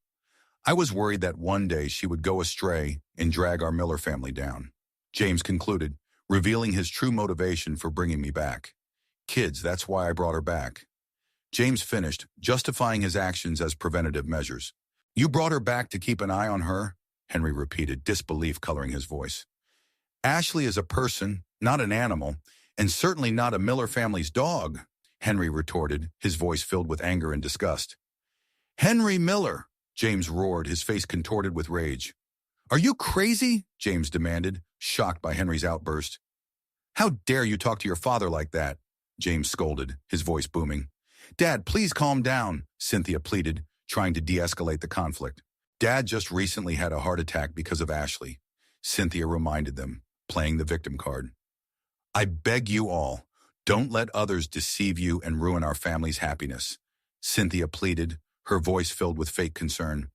I was worried that one day she would go astray and drag our Miller family down, James concluded, revealing his true motivation for bringing me back. Kids, that's why I brought her back. James finished, justifying his actions as preventative measures. You brought her back to keep an eye on her? Henry repeated, disbelief coloring his voice. Ashley is a person, not an animal, and certainly not a Miller family's dog, Henry retorted, his voice filled with anger and disgust. Henry Miller, James roared, his face contorted with rage. Are you crazy? James demanded, shocked by Henry's outburst. How dare you talk to your father like that? James scolded, his voice booming. Dad, please calm down, Cynthia pleaded, trying to de-escalate the conflict. Dad just recently had a heart attack because of Ashley, Cynthia reminded them, playing the victim card. I beg you all, don't let others deceive you and ruin our family's happiness, Cynthia pleaded, her voice filled with fake concern.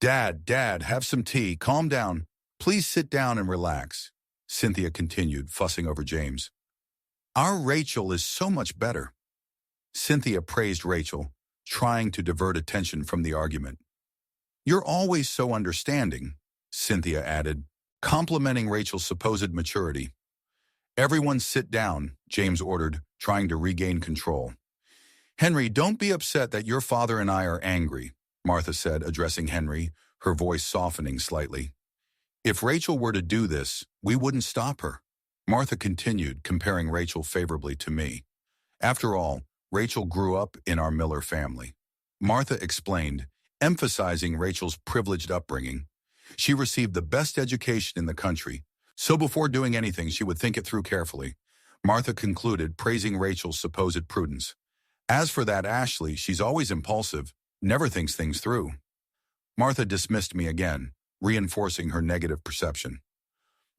Dad, have some tea, calm down. Please sit down and relax, Cynthia continued, fussing over James. Our Rachel is so much better. Cynthia praised Rachel, trying to divert attention from the argument. You're always so understanding, Cynthia added, complimenting Rachel's supposed maturity. Everyone sit down, James ordered, trying to regain control. Henry, don't be upset that your father and I are angry, Martha said, addressing Henry, her voice softening slightly. If Rachel were to do this, we wouldn't stop her. Martha continued, comparing Rachel favorably to me. After all, Rachel grew up in our Miller family. Martha explained, emphasizing Rachel's privileged upbringing. She received the best education in the country, so before doing anything she would think it through carefully. Martha concluded, praising Rachel's supposed prudence. As for that Ashley, she's always impulsive, never thinks things through. Martha dismissed me again, reinforcing her negative perception.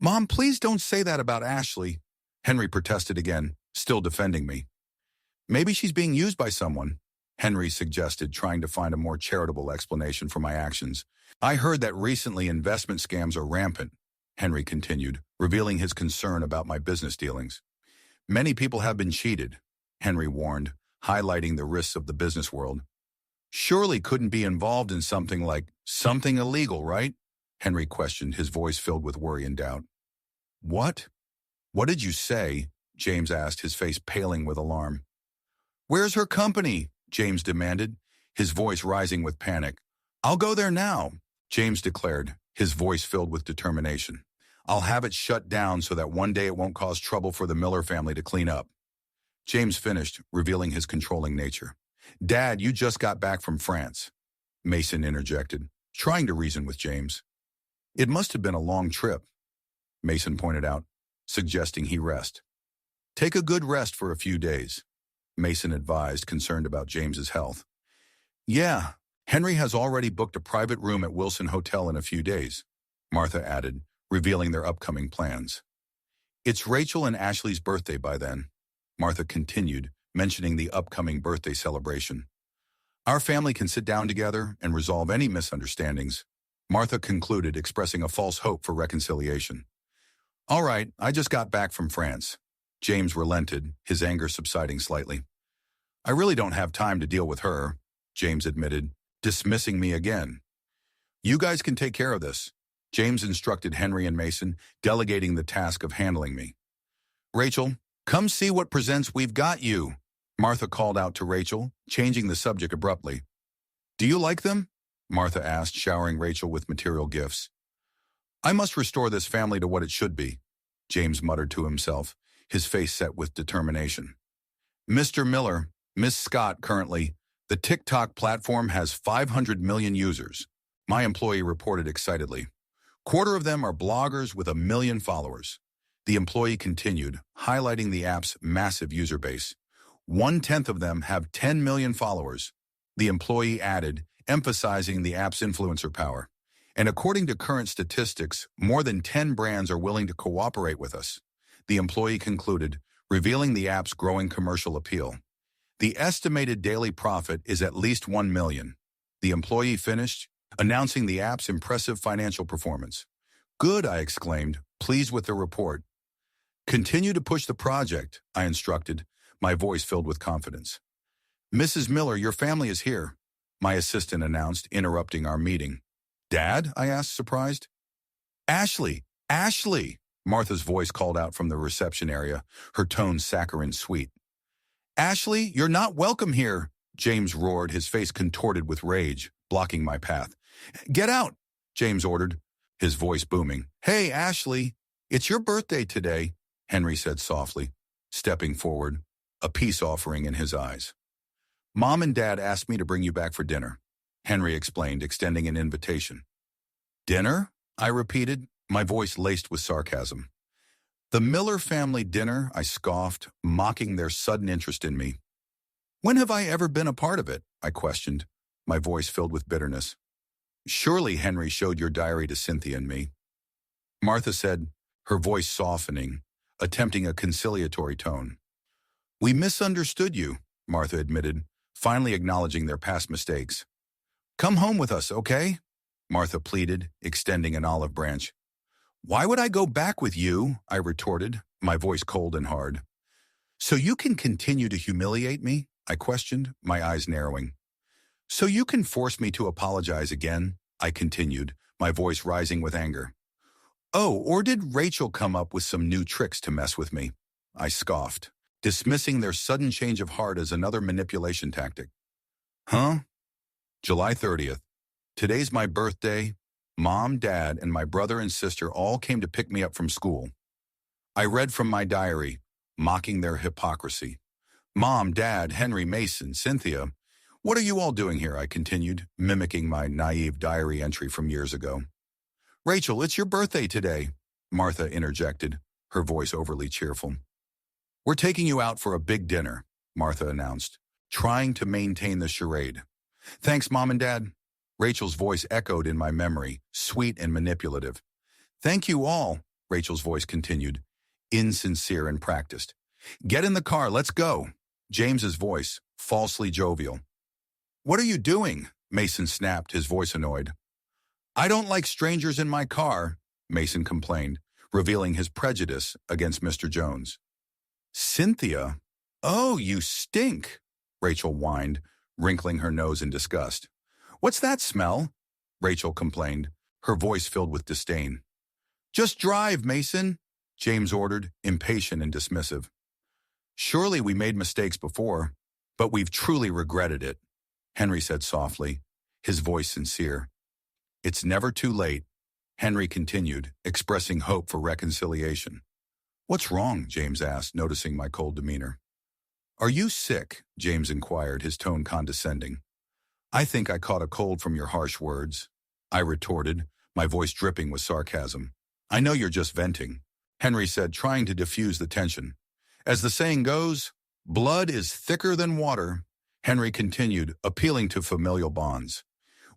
Mom, please don't say that about Ashley, Henry protested again, still defending me. Maybe she's being used by someone, Henry suggested, trying to find a more charitable explanation for my actions. I heard that recently investment scams are rampant, Henry continued, revealing his concern about my business dealings. Many people have been cheated, Henry warned, highlighting the risks of the business world. Surely couldn't be involved in something illegal, right? Henry questioned, his voice filled with worry and doubt. What? What did you say? James asked, his face paling with alarm. Where's her company? James demanded, his voice rising with panic. I'll go there now, James declared, his voice filled with determination. I'll have it shut down so that one day it won't cause trouble for the Miller family to clean up. James finished, revealing his controlling nature. Dad, you just got back from France, Mason interjected, trying to reason with James. It must have been a long trip, Mason pointed out, suggesting he rest. Take a good rest for a few days, Mason advised, concerned about James's health. Yeah, Henry has already booked a private room at Wilson Hotel in a few days, Martha added, revealing their upcoming plans. It's Rachel and Ashley's birthday by then, Martha continued, mentioning the upcoming birthday celebration. Our family can sit down together and resolve any misunderstandings, Martha concluded, expressing a false hope for reconciliation. All right, I just got back from France. James relented, his anger subsiding slightly. I really don't have time to deal with her, James admitted, dismissing me again. You guys can take care of this, James instructed Henry and Mason, delegating the task of handling me. Rachel, come see what presents we've got you, Martha called out to Rachel, changing the subject abruptly. Do you like them? Martha asked, showering Rachel with material gifts. I must restore this family to what it should be, James muttered to himself, his face set with determination. Mr. Miller, Miss Scott currently, the TikTok platform has 500 million users, my employee reported excitedly. Quarter of them are bloggers with 1 million followers. The employee continued, highlighting the app's massive user base. 1/10 of them have 10 million followers. The employee added, emphasizing the app's influencer power. And according to current statistics, more than 10 brands are willing to cooperate with us, the employee concluded, revealing the app's growing commercial appeal. The estimated daily profit is at least 1 million. The employee finished, announcing the app's impressive financial performance. Good, I exclaimed, pleased with the report. Continue to push the project, I instructed, my voice filled with confidence. Mrs. Miller, your family is here, my assistant announced, interrupting our meeting. Dad? I asked, surprised. Ashley! Ashley! Martha's voice called out from the reception area, her tone saccharine sweet. Ashley, you're not welcome here, James roared, his face contorted with rage, blocking my path. Get out, James ordered, his voice booming. Hey, Ashley, it's your birthday today, Henry said softly, stepping forward, a peace offering in his eyes. Mom and Dad asked me to bring you back for dinner, Henry explained, extending an invitation. Dinner? I repeated, my voice laced with sarcasm. The Miller family dinner, I scoffed, mocking their sudden interest in me. When have I ever been a part of it? I questioned, my voice filled with bitterness. Surely Henry showed your diary to Cynthia and me. Martha said, her voice softening, attempting a conciliatory tone. We misunderstood you, Martha admitted, finally acknowledging their past mistakes. Come home with us, okay? Martha pleaded, extending an olive branch. Why would I go back with you? I retorted, my voice cold and hard. So you can continue to humiliate me? I questioned, my eyes narrowing. So you can force me to apologize again? I continued, my voice rising with anger. Oh, or did Rachel come up with some new tricks to mess with me? I scoffed, dismissing their sudden change of heart as another manipulation tactic. Huh? July 30th. Today's my birthday. Mom, Dad, and my brother and sister all came to pick me up from school. I read from my diary, mocking their hypocrisy. Mom, Dad, Henry, Mason, Cynthia. What are you all doing here? I continued, mimicking my naive diary entry from years ago. Rachel, it's your birthday today, Martha interjected, her voice overly cheerful. We're taking you out for a big dinner, Martha announced, trying to maintain the charade. Thanks, Mom and Dad. Rachel's voice echoed in my memory, sweet and manipulative. Thank you all, Rachel's voice continued, insincere and practiced. Get in the car, let's go. James's voice, falsely jovial. What are you doing? Mason snapped, his voice annoyed. I don't like strangers in my car, Mason complained, revealing his prejudice against Mr. Jones. Cynthia? Oh, you stink, Rachel whined, wrinkling her nose in disgust. What's that smell? Rachel complained, her voice filled with disdain. Just drive, Mason, James ordered, impatient and dismissive. Surely we made mistakes before, but we've truly regretted it, Henry said softly, his voice sincere. It's never too late, Henry continued, expressing hope for reconciliation. What's wrong? James asked, noticing my cold demeanor. Are you sick? James inquired, his tone condescending. I think I caught a cold from your harsh words, I retorted, my voice dripping with sarcasm. I know you're just venting, Henry said, trying to diffuse the tension. As the saying goes, blood is thicker than water, Henry continued, appealing to familial bonds.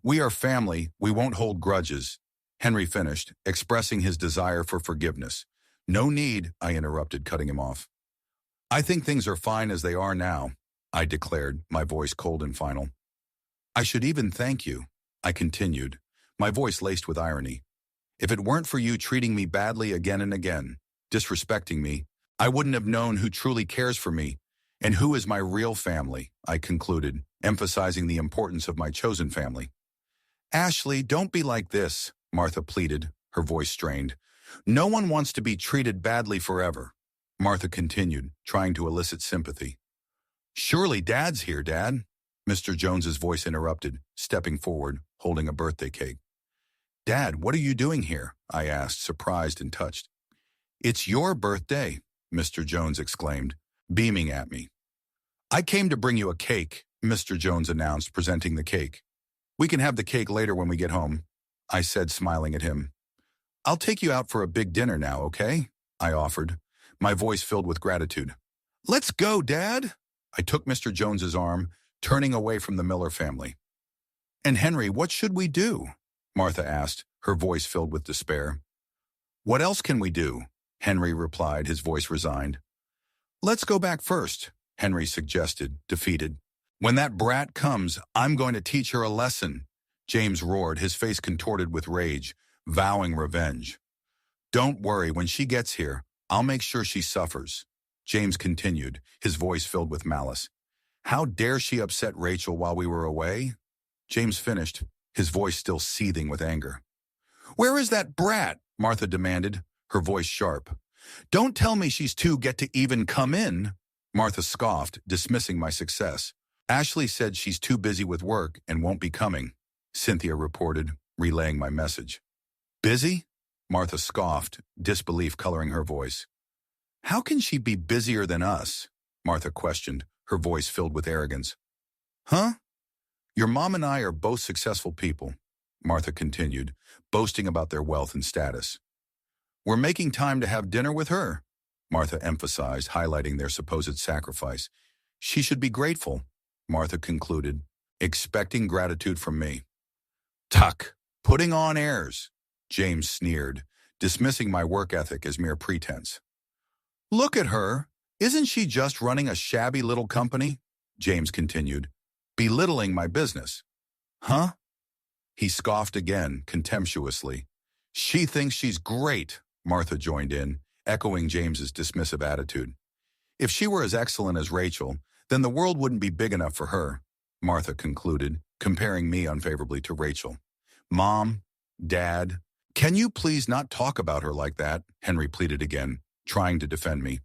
We are family, we won't hold grudges, Henry finished, expressing his desire for forgiveness. No need, I interrupted, cutting him off. I think things are fine as they are now, I declared, my voice cold and final. I should even thank you, I continued, my voice laced with irony. If it weren't for you treating me badly again and again, disrespecting me, I wouldn't have known who truly cares for me and who is my real family, I concluded, emphasizing the importance of my chosen family. Ashley, don't be like this, Martha pleaded, her voice strained. No one wants to be treated badly forever, Martha continued, trying to elicit sympathy. Surely Dad's here, Dad, Mr. Jones's voice interrupted, stepping forward, holding a birthday cake. Dad, what are you doing here? I asked, surprised and touched. It's your birthday, Mr. Jones exclaimed, beaming at me. I came to bring you a cake, Mr. Jones announced, presenting the cake. We can have the cake later when we get home, I said, smiling at him. I'll take you out for a big dinner now, okay? I offered, my voice filled with gratitude. Let's go, Dad! I took Mr. Jones's arm, turning away from the Miller family. And Henry, what should we do? Martha asked, her voice filled with despair. What else can we do? Henry replied, his voice resigned. Let's go back first, Henry suggested, defeated. When that brat comes, I'm going to teach her a lesson, James roared, his face contorted with rage, vowing revenge. Don't worry, when she gets here, I'll make sure she suffers, James continued, his voice filled with malice. How dare she upset Rachel while we were away? James finished, his voice still seething with anger. Where is that brat? Martha demanded, her voice sharp. Don't tell me she's too get to even come in, Martha scoffed, dismissing my success. Ashley said she's too busy with work and won't be coming, Cynthia reported, relaying my message. Busy? Martha scoffed, disbelief coloring her voice. How can she be busier than us? Martha questioned, her voice filled with arrogance. Huh? Your mom and I are both successful people, Martha continued, boasting about their wealth and status. We're making time to have dinner with her, Martha emphasized, highlighting their supposed sacrifice. She should be grateful, Martha concluded, expecting gratitude from me. Tuck, putting on airs, James sneered, dismissing my work ethic as mere pretense. Look at her. Isn't she just running a shabby little company? James continued, belittling my business. Huh? He scoffed again, contemptuously. She thinks she's great, Martha joined in, echoing James's dismissive attitude. If she were as excellent as Rachel, then the world wouldn't be big enough for her, Martha concluded, comparing me unfavorably to Rachel. Mom, Dad, can you please not talk about her like that? Henry pleaded again, trying to defend me.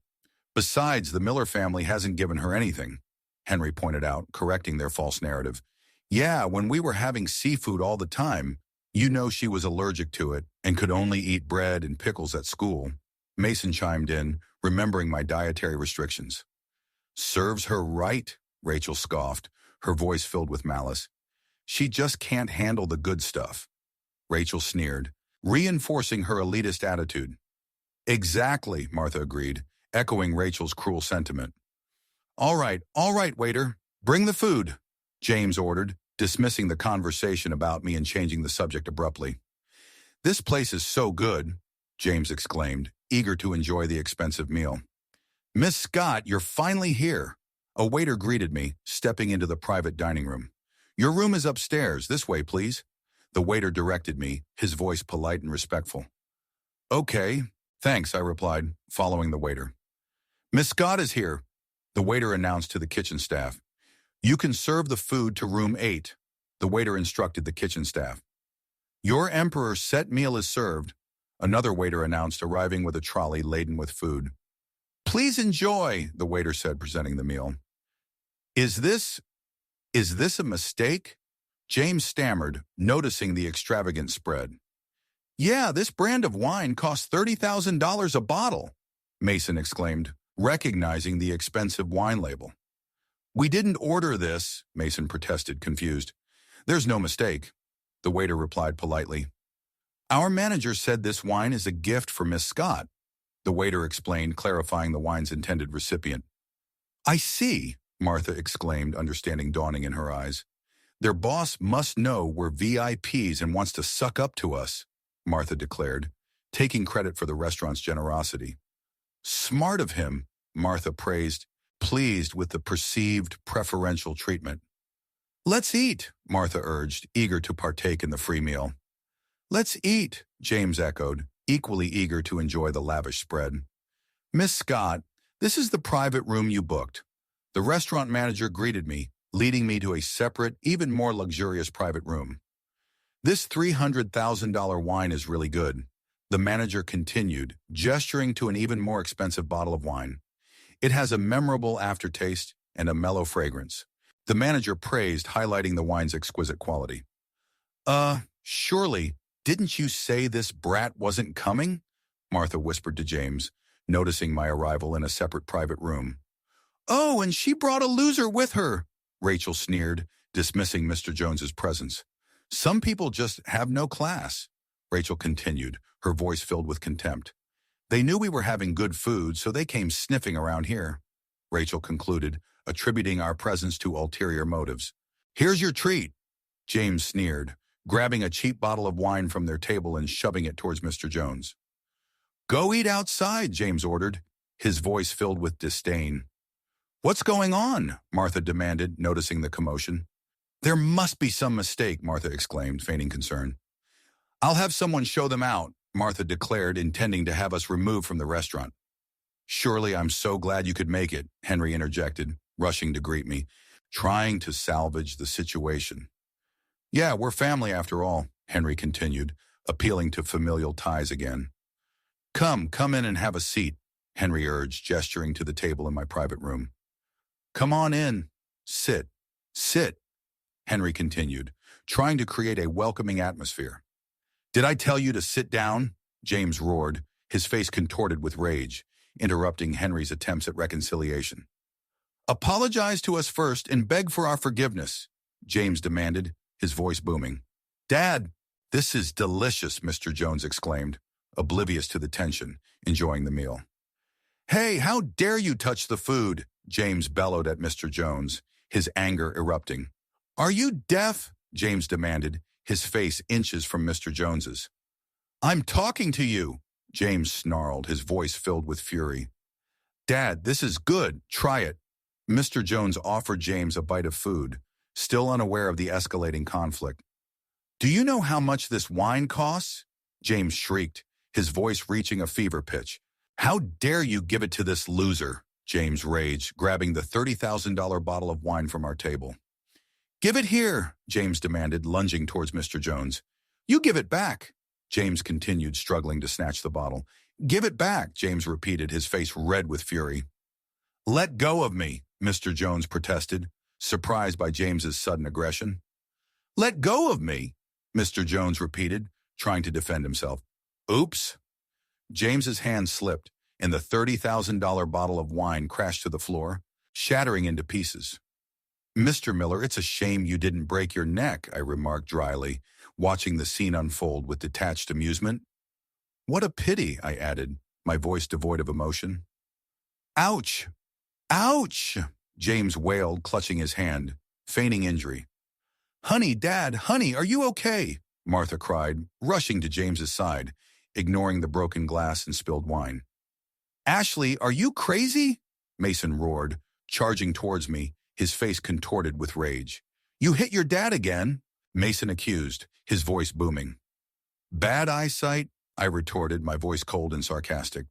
Besides, the Miller family hasn't given her anything, Henry pointed out, correcting their false narrative. Yeah, when we were having seafood all the time, you know she was allergic to it and could only eat bread and pickles at school. Mason chimed in, remembering my dietary restrictions. Serves her right, Rachel scoffed, her voice filled with malice. She just can't handle the good stuff. Rachel sneered, reinforcing her elitist attitude. Exactly, Martha agreed, echoing Rachel's cruel sentiment. All right, waiter, bring the food, James ordered, dismissing the conversation about me and changing the subject abruptly. This place is so good, James exclaimed, eager to enjoy the expensive meal. Miss Scott, you're finally here. A waiter greeted me, stepping into the private dining room. Your room is upstairs. This way, please. The waiter directed me, his voice polite and respectful. Okay, thanks, I replied, following the waiter. Miss Scott is here, the waiter announced to the kitchen staff. You can serve the food to room 8, the waiter instructed the kitchen staff. Your Emperor's set meal is served, another waiter announced, arriving with a trolley laden with food. Please enjoy, the waiter said, presenting the meal. Is this a mistake? James stammered, noticing the extravagant spread. Yeah, this brand of wine costs $30,000 a bottle, Mason exclaimed, recognizing the expensive wine label. We didn't order this, Mason protested, confused. There's no mistake, the waiter replied politely. Our manager said this wine is a gift for Miss Scott, the waiter explained, clarifying the wine's intended recipient. I see, Martha exclaimed, understanding dawning in her eyes. Their boss must know we're VIPs and wants to suck up to us, Martha declared, taking credit for the restaurant's generosity. Smart of him, Martha praised, pleased with the perceived preferential treatment. Let's eat, Martha urged, eager to partake in the free meal. Let's eat, James echoed, equally eager to enjoy the lavish spread. Miss Scott, this is the private room you booked. The restaurant manager greeted me, leading me to a separate, even more luxurious private room. This $300,000 wine is really good, the manager continued, gesturing to an even more expensive bottle of wine. It has a memorable aftertaste and a mellow fragrance. The manager praised, highlighting the wine's exquisite quality. Surely, didn't you say this brat wasn't coming? Martha whispered to James, noticing my arrival in a separate private room. Oh, and she brought a loser with her, Rachel sneered, dismissing Mr. Jones's presence. Some people just have no class, Rachel continued, her voice filled with contempt. They knew we were having good food, so they came sniffing around here, Rachel concluded, attributing our presence to ulterior motives. Here's your treat, James sneered, grabbing a cheap bottle of wine from their table and shoving it towards Mr. Jones. Go eat outside, James ordered, his voice filled with disdain. What's going on? Martha demanded, noticing the commotion. There must be some mistake, Martha exclaimed, feigning concern. I'll have someone show them out, Martha declared, intending to have us removed from the restaurant. Surely I'm so glad you could make it, Henry interjected, rushing to greet me, trying to salvage the situation. Yeah, we're family after all, Henry continued, appealing to familial ties again. Come in and have a seat, Henry urged, gesturing to the table in my private room. Come on in. Sit, Henry continued, trying to create a welcoming atmosphere. Did I tell you to sit down? James roared, his face contorted with rage, interrupting Henry's attempts at reconciliation. Apologize to us first and beg for our forgiveness, James demanded, his voice booming. Dad, this is delicious, Mr. Jones exclaimed, oblivious to the tension, enjoying the meal. Hey, how dare you touch the food? James bellowed at Mr. Jones, his anger erupting. Are you deaf? James demanded, his face inches from Mr. Jones's. I'm talking to you, James snarled, his voice filled with fury. Dad, this is good. Try it. Mr. Jones offered James a bite of food, still unaware of the escalating conflict. Do you know how much this wine costs? James shrieked, his voice reaching a fever pitch. How dare you give it to this loser? James raged, grabbing the $30,000 bottle of wine from our table. "Give it here," James demanded, lunging towards Mr. Jones. "You give it back." James continued, struggling to snatch the bottle. "Give it back," James repeated, his face red with fury. "Let go of me," Mr. Jones protested, surprised by James's sudden aggression. "Let go of me," Mr. Jones repeated, trying to defend himself. "Oops." James's hand slipped, and the $30,000 bottle of wine crashed to the floor, shattering into pieces. "Mr. Miller, it's a shame you didn't break your neck," I remarked dryly, watching the scene unfold with detached amusement. "What a pity," I added, my voice devoid of emotion. "Ouch! Ouch!" James wailed, clutching his hand, feigning injury. "Honey, Dad, honey, are you okay?" Martha cried, rushing to James's side, ignoring the broken glass and spilled wine. "Ashley, are you crazy?" Mason roared, charging towards me, his face contorted with rage. "You hit your dad again," Mason accused, his voice booming. "Bad eyesight?" I retorted, my voice cold and sarcastic.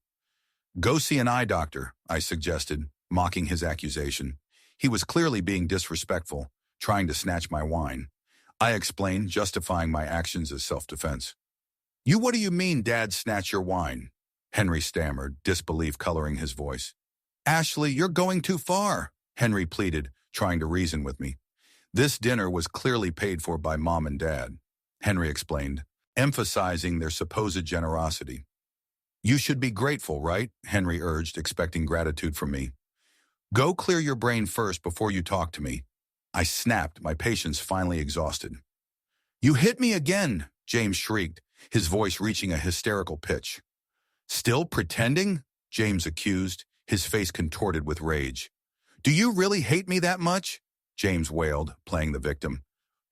"Go see an eye doctor," I suggested, mocking his accusation. He was clearly being disrespectful, trying to snatch my wine. I explained, justifying my actions as self-defense. What do you mean, Dad snatched your wine?" Henry stammered, disbelief coloring his voice. "Ashley, you're going too far," Henry pleaded, trying to reason with me. "This dinner was clearly paid for by Mom and Dad," Henry explained, emphasizing their supposed generosity. "You should be grateful, right?" Henry urged, expecting gratitude from me. "Go clear your brain first before you talk to me." I snapped, my patience finally exhausted. "You hit me again," James shrieked, his voice reaching a hysterical pitch. "Still pretending?" James accused, his face contorted with rage. "Do you really hate me that much?" James wailed, playing the victim.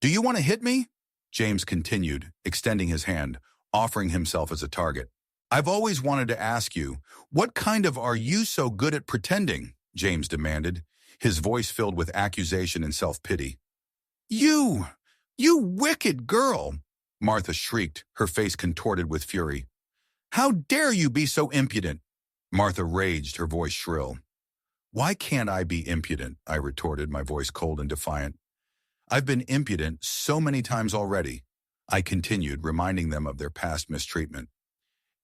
"Do you want to hit me?" James continued, extending his hand, offering himself as a target. "I've always wanted to ask you, what kind of are you so good at pretending?" James demanded, his voice filled with accusation and self-pity. You wicked girl!" Martha shrieked, her face contorted with fury. "How dare you be so impudent?" Martha raged, her voice shrill. "Why can't I be impudent?" I retorted, my voice cold and defiant. "I've been impudent so many times already," I continued, reminding them of their past mistreatment.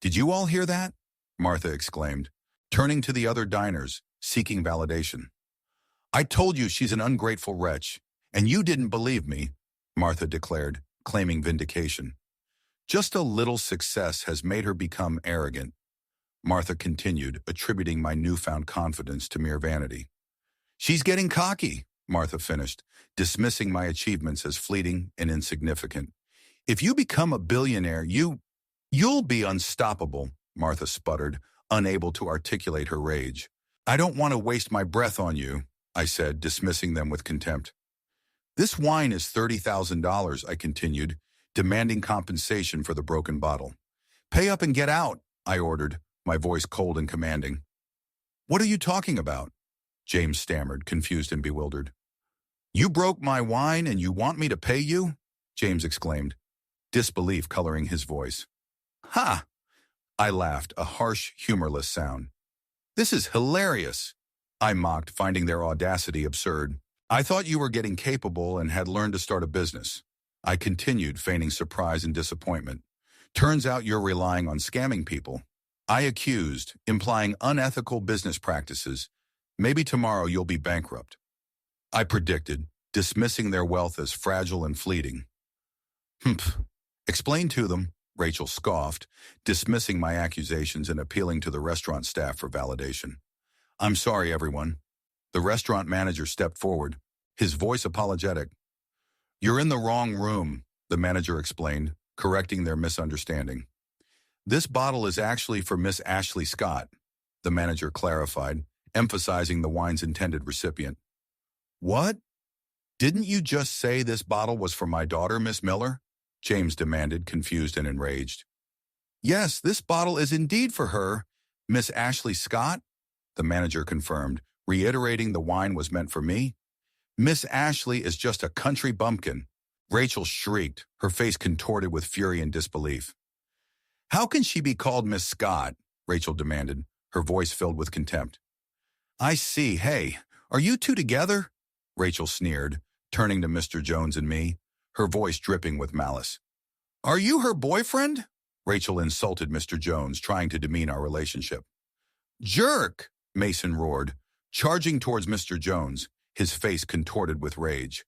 "Did you all hear that?" Martha exclaimed, turning to the other diners, seeking validation. "I told you she's an ungrateful wretch, and you didn't believe me," Martha declared, claiming vindication. "Just a little success has made her become arrogant," Martha continued, attributing my newfound confidence to mere vanity. "She's getting cocky," Martha finished, dismissing my achievements as fleeting and insignificant. "If you become a billionaire, you'll be unstoppable," Martha sputtered, unable to articulate her rage. "I don't want to waste my breath on you," I said, dismissing them with contempt. "This wine is $30,000, I continued, demanding compensation for the broken bottle. "Pay up and get out," I ordered, my voice cold and commanding. "What are you talking about?" James stammered, confused and bewildered. "You broke my wine and you want me to pay you?" James exclaimed, disbelief coloring his voice. "Ha!" I laughed, a harsh, humorless sound. "This is hilarious," I mocked, finding their audacity absurd. "I thought you were getting capable and had learned to start a business." I continued, feigning surprise and disappointment. "Turns out you're relying on scamming people." I accused, implying unethical business practices. "Maybe tomorrow you'll be bankrupt," I predicted, dismissing their wealth as fragile and fleeting. "Humph. Explain to them," Rachel scoffed, dismissing my accusations and appealing to the restaurant staff for validation. "I'm sorry, everyone." The restaurant manager stepped forward, his voice apologetic. "You're in the wrong room," the manager explained, correcting their misunderstanding. "This bottle is actually for Miss Ashley Scott," the manager clarified, emphasizing the wine's intended recipient. "What? Didn't you just say this bottle was for my daughter, Miss Miller?" James demanded, confused and enraged. "Yes, this bottle is indeed for her, Miss Ashley Scott," the manager confirmed, reiterating the wine was meant for me. "Miss Ashley is just a country bumpkin," Rachel shrieked, her face contorted with fury and disbelief. "How can she be called Miss Scott?" Rachel demanded, her voice filled with contempt. I see. Hey, are you two together? Rachel sneered, turning to Mr. Jones and me, her voice dripping with malice. Are you her boyfriend? Rachel insulted Mr. Jones, trying to demean our relationship. Jerk! Mason roared, charging towards Mr. Jones, his face contorted with rage.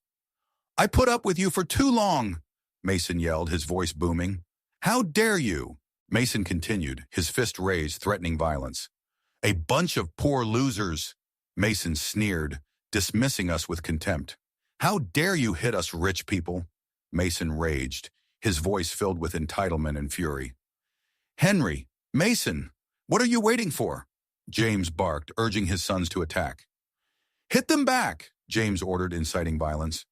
I put up with you for too long, Mason yelled, his voice booming. How dare you? Mason continued, his fist raised, threatening violence. A bunch of poor losers, Mason sneered, dismissing us with contempt. How dare you hit us rich people? Mason raged, his voice filled with entitlement and fury. Henry, Mason, what are you waiting for? James barked, urging his sons to attack. Hit them back, James ordered, inciting violence.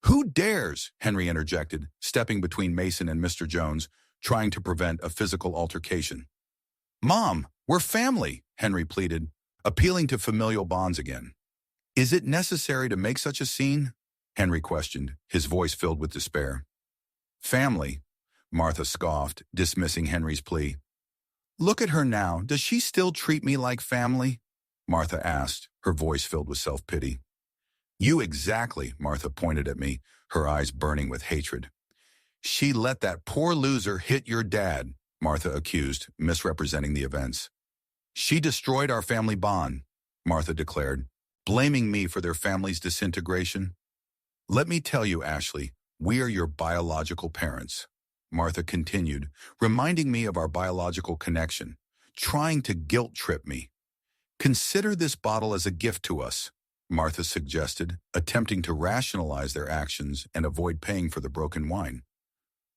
Who dares? Henry interjected, stepping between Mason and Mr. Jones, trying to prevent a physical altercation. Mom, we're family, Henry pleaded, appealing to familial bonds again. Is it necessary to make such a scene? Henry questioned, his voice filled with despair. Family, Martha scoffed, dismissing Henry's plea. Look at her now. Does she still treat me like family? Martha asked, her voice filled with self-pity. You exactly, Martha pointed at me, her eyes burning with hatred. She let that poor loser hit your dad, Martha accused, misrepresenting the events. She destroyed our family bond, Martha declared, blaming me for their family's disintegration. Let me tell you, Ashley, we are your biological parents, Martha continued, reminding me of our biological connection, trying to guilt-trip me. Consider this bottle as a gift to us, Martha suggested, attempting to rationalize their actions and avoid paying for the broken wine.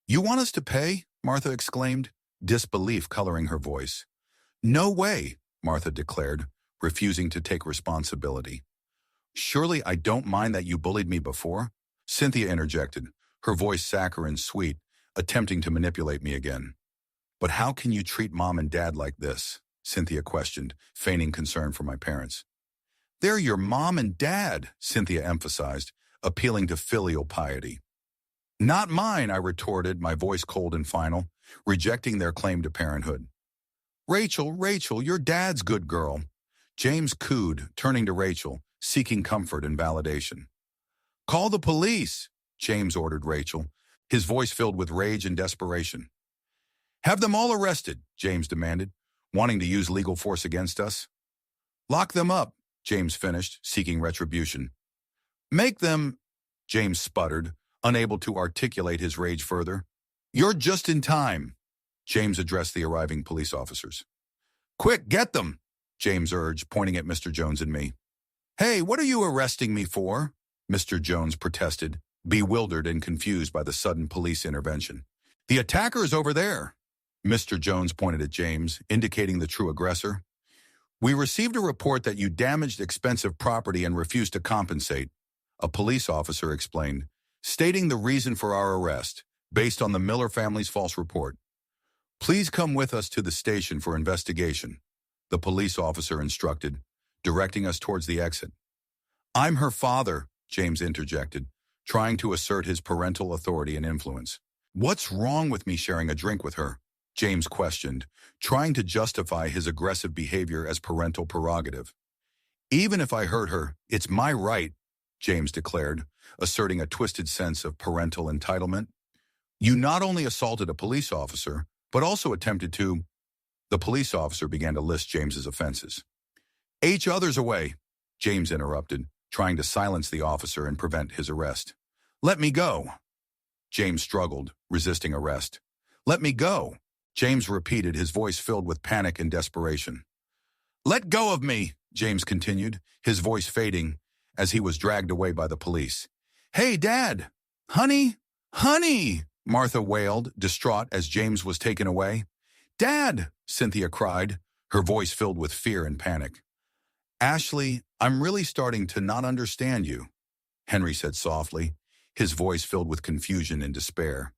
You want us to pay? Martha exclaimed, disbelief coloring her voice. No way, Martha declared, refusing to take responsibility. Surely I don't mind that you bullied me before? Cynthia interjected, her voice saccharine sweet, attempting to manipulate me again. But how can you treat Mom and Dad like this? Cynthia questioned, feigning concern for my parents. They're your mom and dad, Cynthia emphasized, appealing to filial piety. Not mine, I retorted, my voice cold and final, rejecting their claim to parenthood. Rachel, your dad's good girl. James cooed, turning to Rachel, seeking comfort and validation. Call the police, James ordered Rachel, his voice filled with rage and desperation. Have them all arrested, James demanded, wanting to use legal force against us. Lock them up, James finished, seeking retribution. Make them, James sputtered, unable to articulate his rage further. You're just in time, James addressed the arriving police officers. Quick, get them, James urged, pointing at Mr. Jones and me. Hey, what are you arresting me for? Mr. Jones protested, bewildered and confused by the sudden police intervention. The attacker is over there. Mr. Jones pointed at James, indicating the true aggressor. We received a report that you damaged expensive property and refused to compensate, a police officer explained, stating the reason for our arrest, based on the Miller family's false report. Please come with us to the station for investigation, the police officer instructed, directing us towards the exit. I'm her father, James interjected, trying to assert his parental authority and influence. What's wrong with me sharing a drink with her? James questioned, trying to justify his aggressive behavior as parental prerogative. Even if I hurt her, it's my right, James declared, asserting a twisted sense of parental entitlement. You not only assaulted a police officer, but also attempted to... The police officer began to list James's offenses. H others away, James interrupted, trying to silence the officer and prevent his arrest. Let me go. James struggled, resisting arrest. Let me go. James repeated, his voice filled with panic and desperation. Let go of me, James continued, his voice fading as he was dragged away by the police. Hey, Dad! Honey! Honey! Martha wailed, distraught as James was taken away. Dad! Cynthia cried, her voice filled with fear and panic. Ashley, I'm really starting to not understand you, Henry said softly, his voice filled with confusion and despair.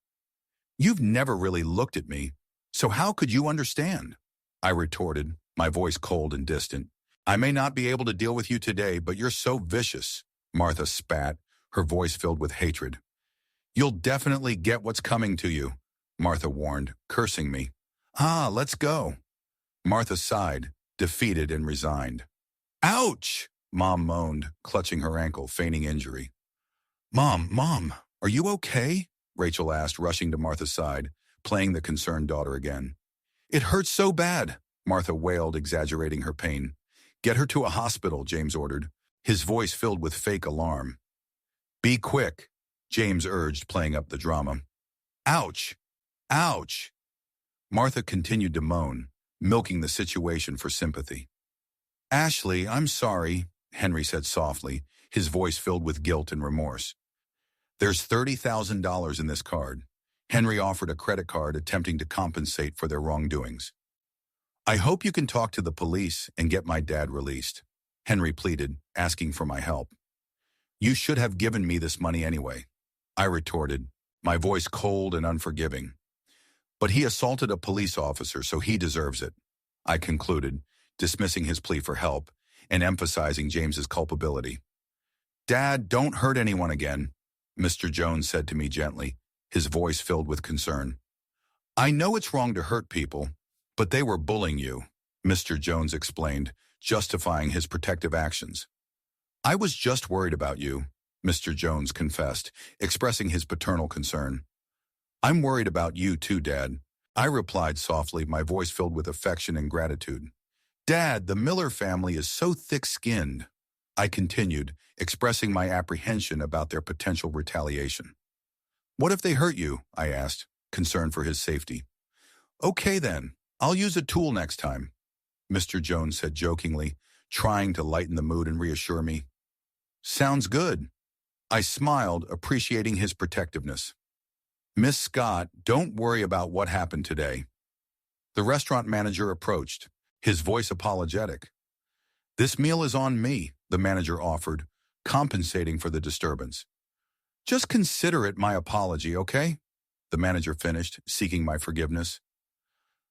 You've never really looked at me, so how could you understand? I retorted, my voice cold and distant. I may not be able to deal with you today, but you're so vicious, Martha spat, her voice filled with hatred. You'll definitely get what's coming to you, Martha warned, cursing me. Let's go. Martha sighed, defeated and resigned. Ouch! Mom moaned, clutching her ankle, feigning injury. Mom, are you okay? Rachel asked, rushing to Martha's side, playing the concerned daughter again. It hurts so bad, Martha wailed, exaggerating her pain. Get her to a hospital, James ordered, his voice filled with fake alarm. Be quick, James urged, playing up the drama. Ouch! Ouch! Martha continued to moan, milking the situation for sympathy. Ashley, I'm sorry, Henry said softly, his voice filled with guilt and remorse. There's $30,000 in this card. Henry offered a credit card, attempting to compensate for their wrongdoings. I hope you can talk to the police and get my dad released, Henry pleaded, asking for my help. You should have given me this money anyway, I retorted, my voice cold and unforgiving. But he assaulted a police officer, so he deserves it, I concluded, dismissing his plea for help and emphasizing James's culpability. Dad, don't hurt anyone again, Mr. Jones said to me gently, his voice filled with concern. I know it's wrong to hurt people, but they were bullying you, Mr. Jones explained, justifying his protective actions. I was just worried about you, Mr. Jones confessed, expressing his paternal concern. I'm worried about you too, Dad, I replied softly, my voice filled with affection and gratitude. Dad, the Miller family is so thick-skinned, I continued, expressing my apprehension about their potential retaliation. What if they hurt you? I asked, concerned for his safety. Okay then, I'll use a tool next time, Mr. Jones said jokingly, trying to lighten the mood and reassure me. Sounds good. I smiled, appreciating his protectiveness. Miss Scott, don't worry about what happened today. The restaurant manager approached, his voice apologetic. This meal is on me, the manager offered, compensating for the disturbance. Just consider it my apology, okay? The manager finished, seeking my forgiveness.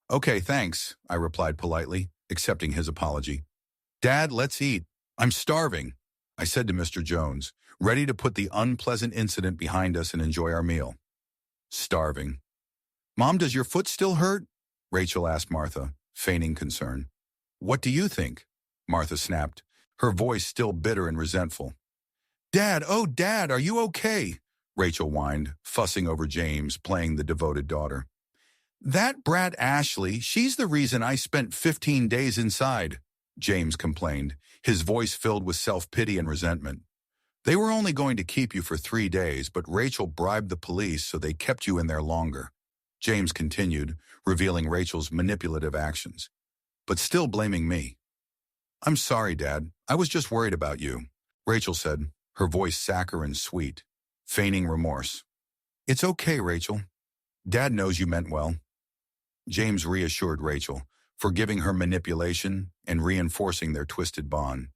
Okay, thanks, I replied politely, accepting his apology. Dad, let's eat. I'm starving, I said to Mr. Jones, ready to put the unpleasant incident behind us and enjoy our meal. Starving. Mom, does your foot still hurt? Rachel asked Martha, feigning concern. What do you think? Martha snapped, her voice still bitter and resentful. Dad, oh Dad, are you okay? Rachel whined, fussing over James, playing the devoted daughter. That brat Ashley, she's the reason I spent 15 days inside, James complained, his voice filled with self-pity and resentment. They were only going to keep you for 3 days, but Rachel bribed the police so they kept you in there longer. James continued, revealing Rachel's manipulative actions, but still blaming me. I'm sorry, Dad. I was just worried about you, Rachel said, her voice saccharine sweet, feigning remorse. It's okay, Rachel. Dad knows you meant well. James reassured Rachel, forgiving her manipulation and reinforcing their twisted bond.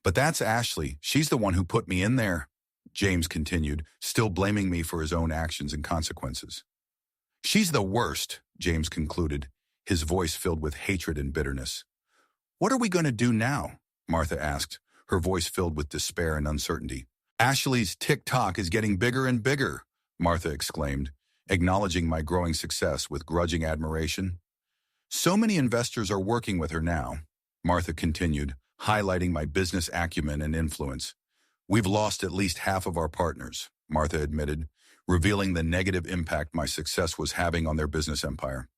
But that's Ashley. She's the one who put me in there, James continued, still blaming me for his own actions and consequences. She's the worst, James concluded, his voice filled with hatred and bitterness. What are we going to do now? Martha asked, her voice filled with despair and uncertainty. Ashley's TikTok is getting bigger and bigger, Martha exclaimed, acknowledging my growing success with grudging admiration. So many investors are working with her now, Martha continued, highlighting my business acumen and influence. We've lost at least half of our partners, Martha admitted, revealing the negative impact my success was having on their business empire.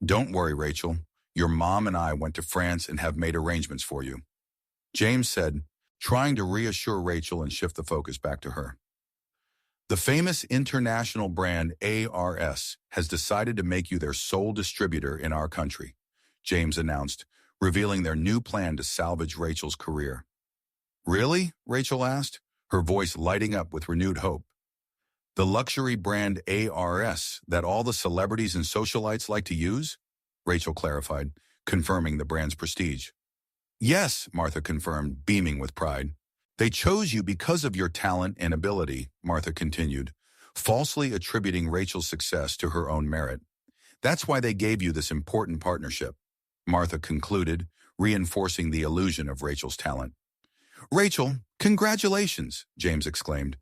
Don't worry, Rachel. Your mom and I went to France and have made arrangements for you, James said, trying to reassure Rachel and shift the focus back to her. The famous international brand ARS has decided to make you their sole distributor in our country, James announced, revealing their new plan to salvage Rachel's career. Really? Rachel asked, her voice lighting up with renewed hope. The luxury brand ARS that all the celebrities and socialites like to use? Rachel clarified, confirming the brand's prestige. Yes, Martha confirmed, beaming with pride. They chose you because of your talent and ability, Martha continued, falsely attributing Rachel's success to her own merit. That's why they gave you this important partnership, Martha concluded, reinforcing the illusion of Rachel's talent. Rachel, congratulations, James exclaimed,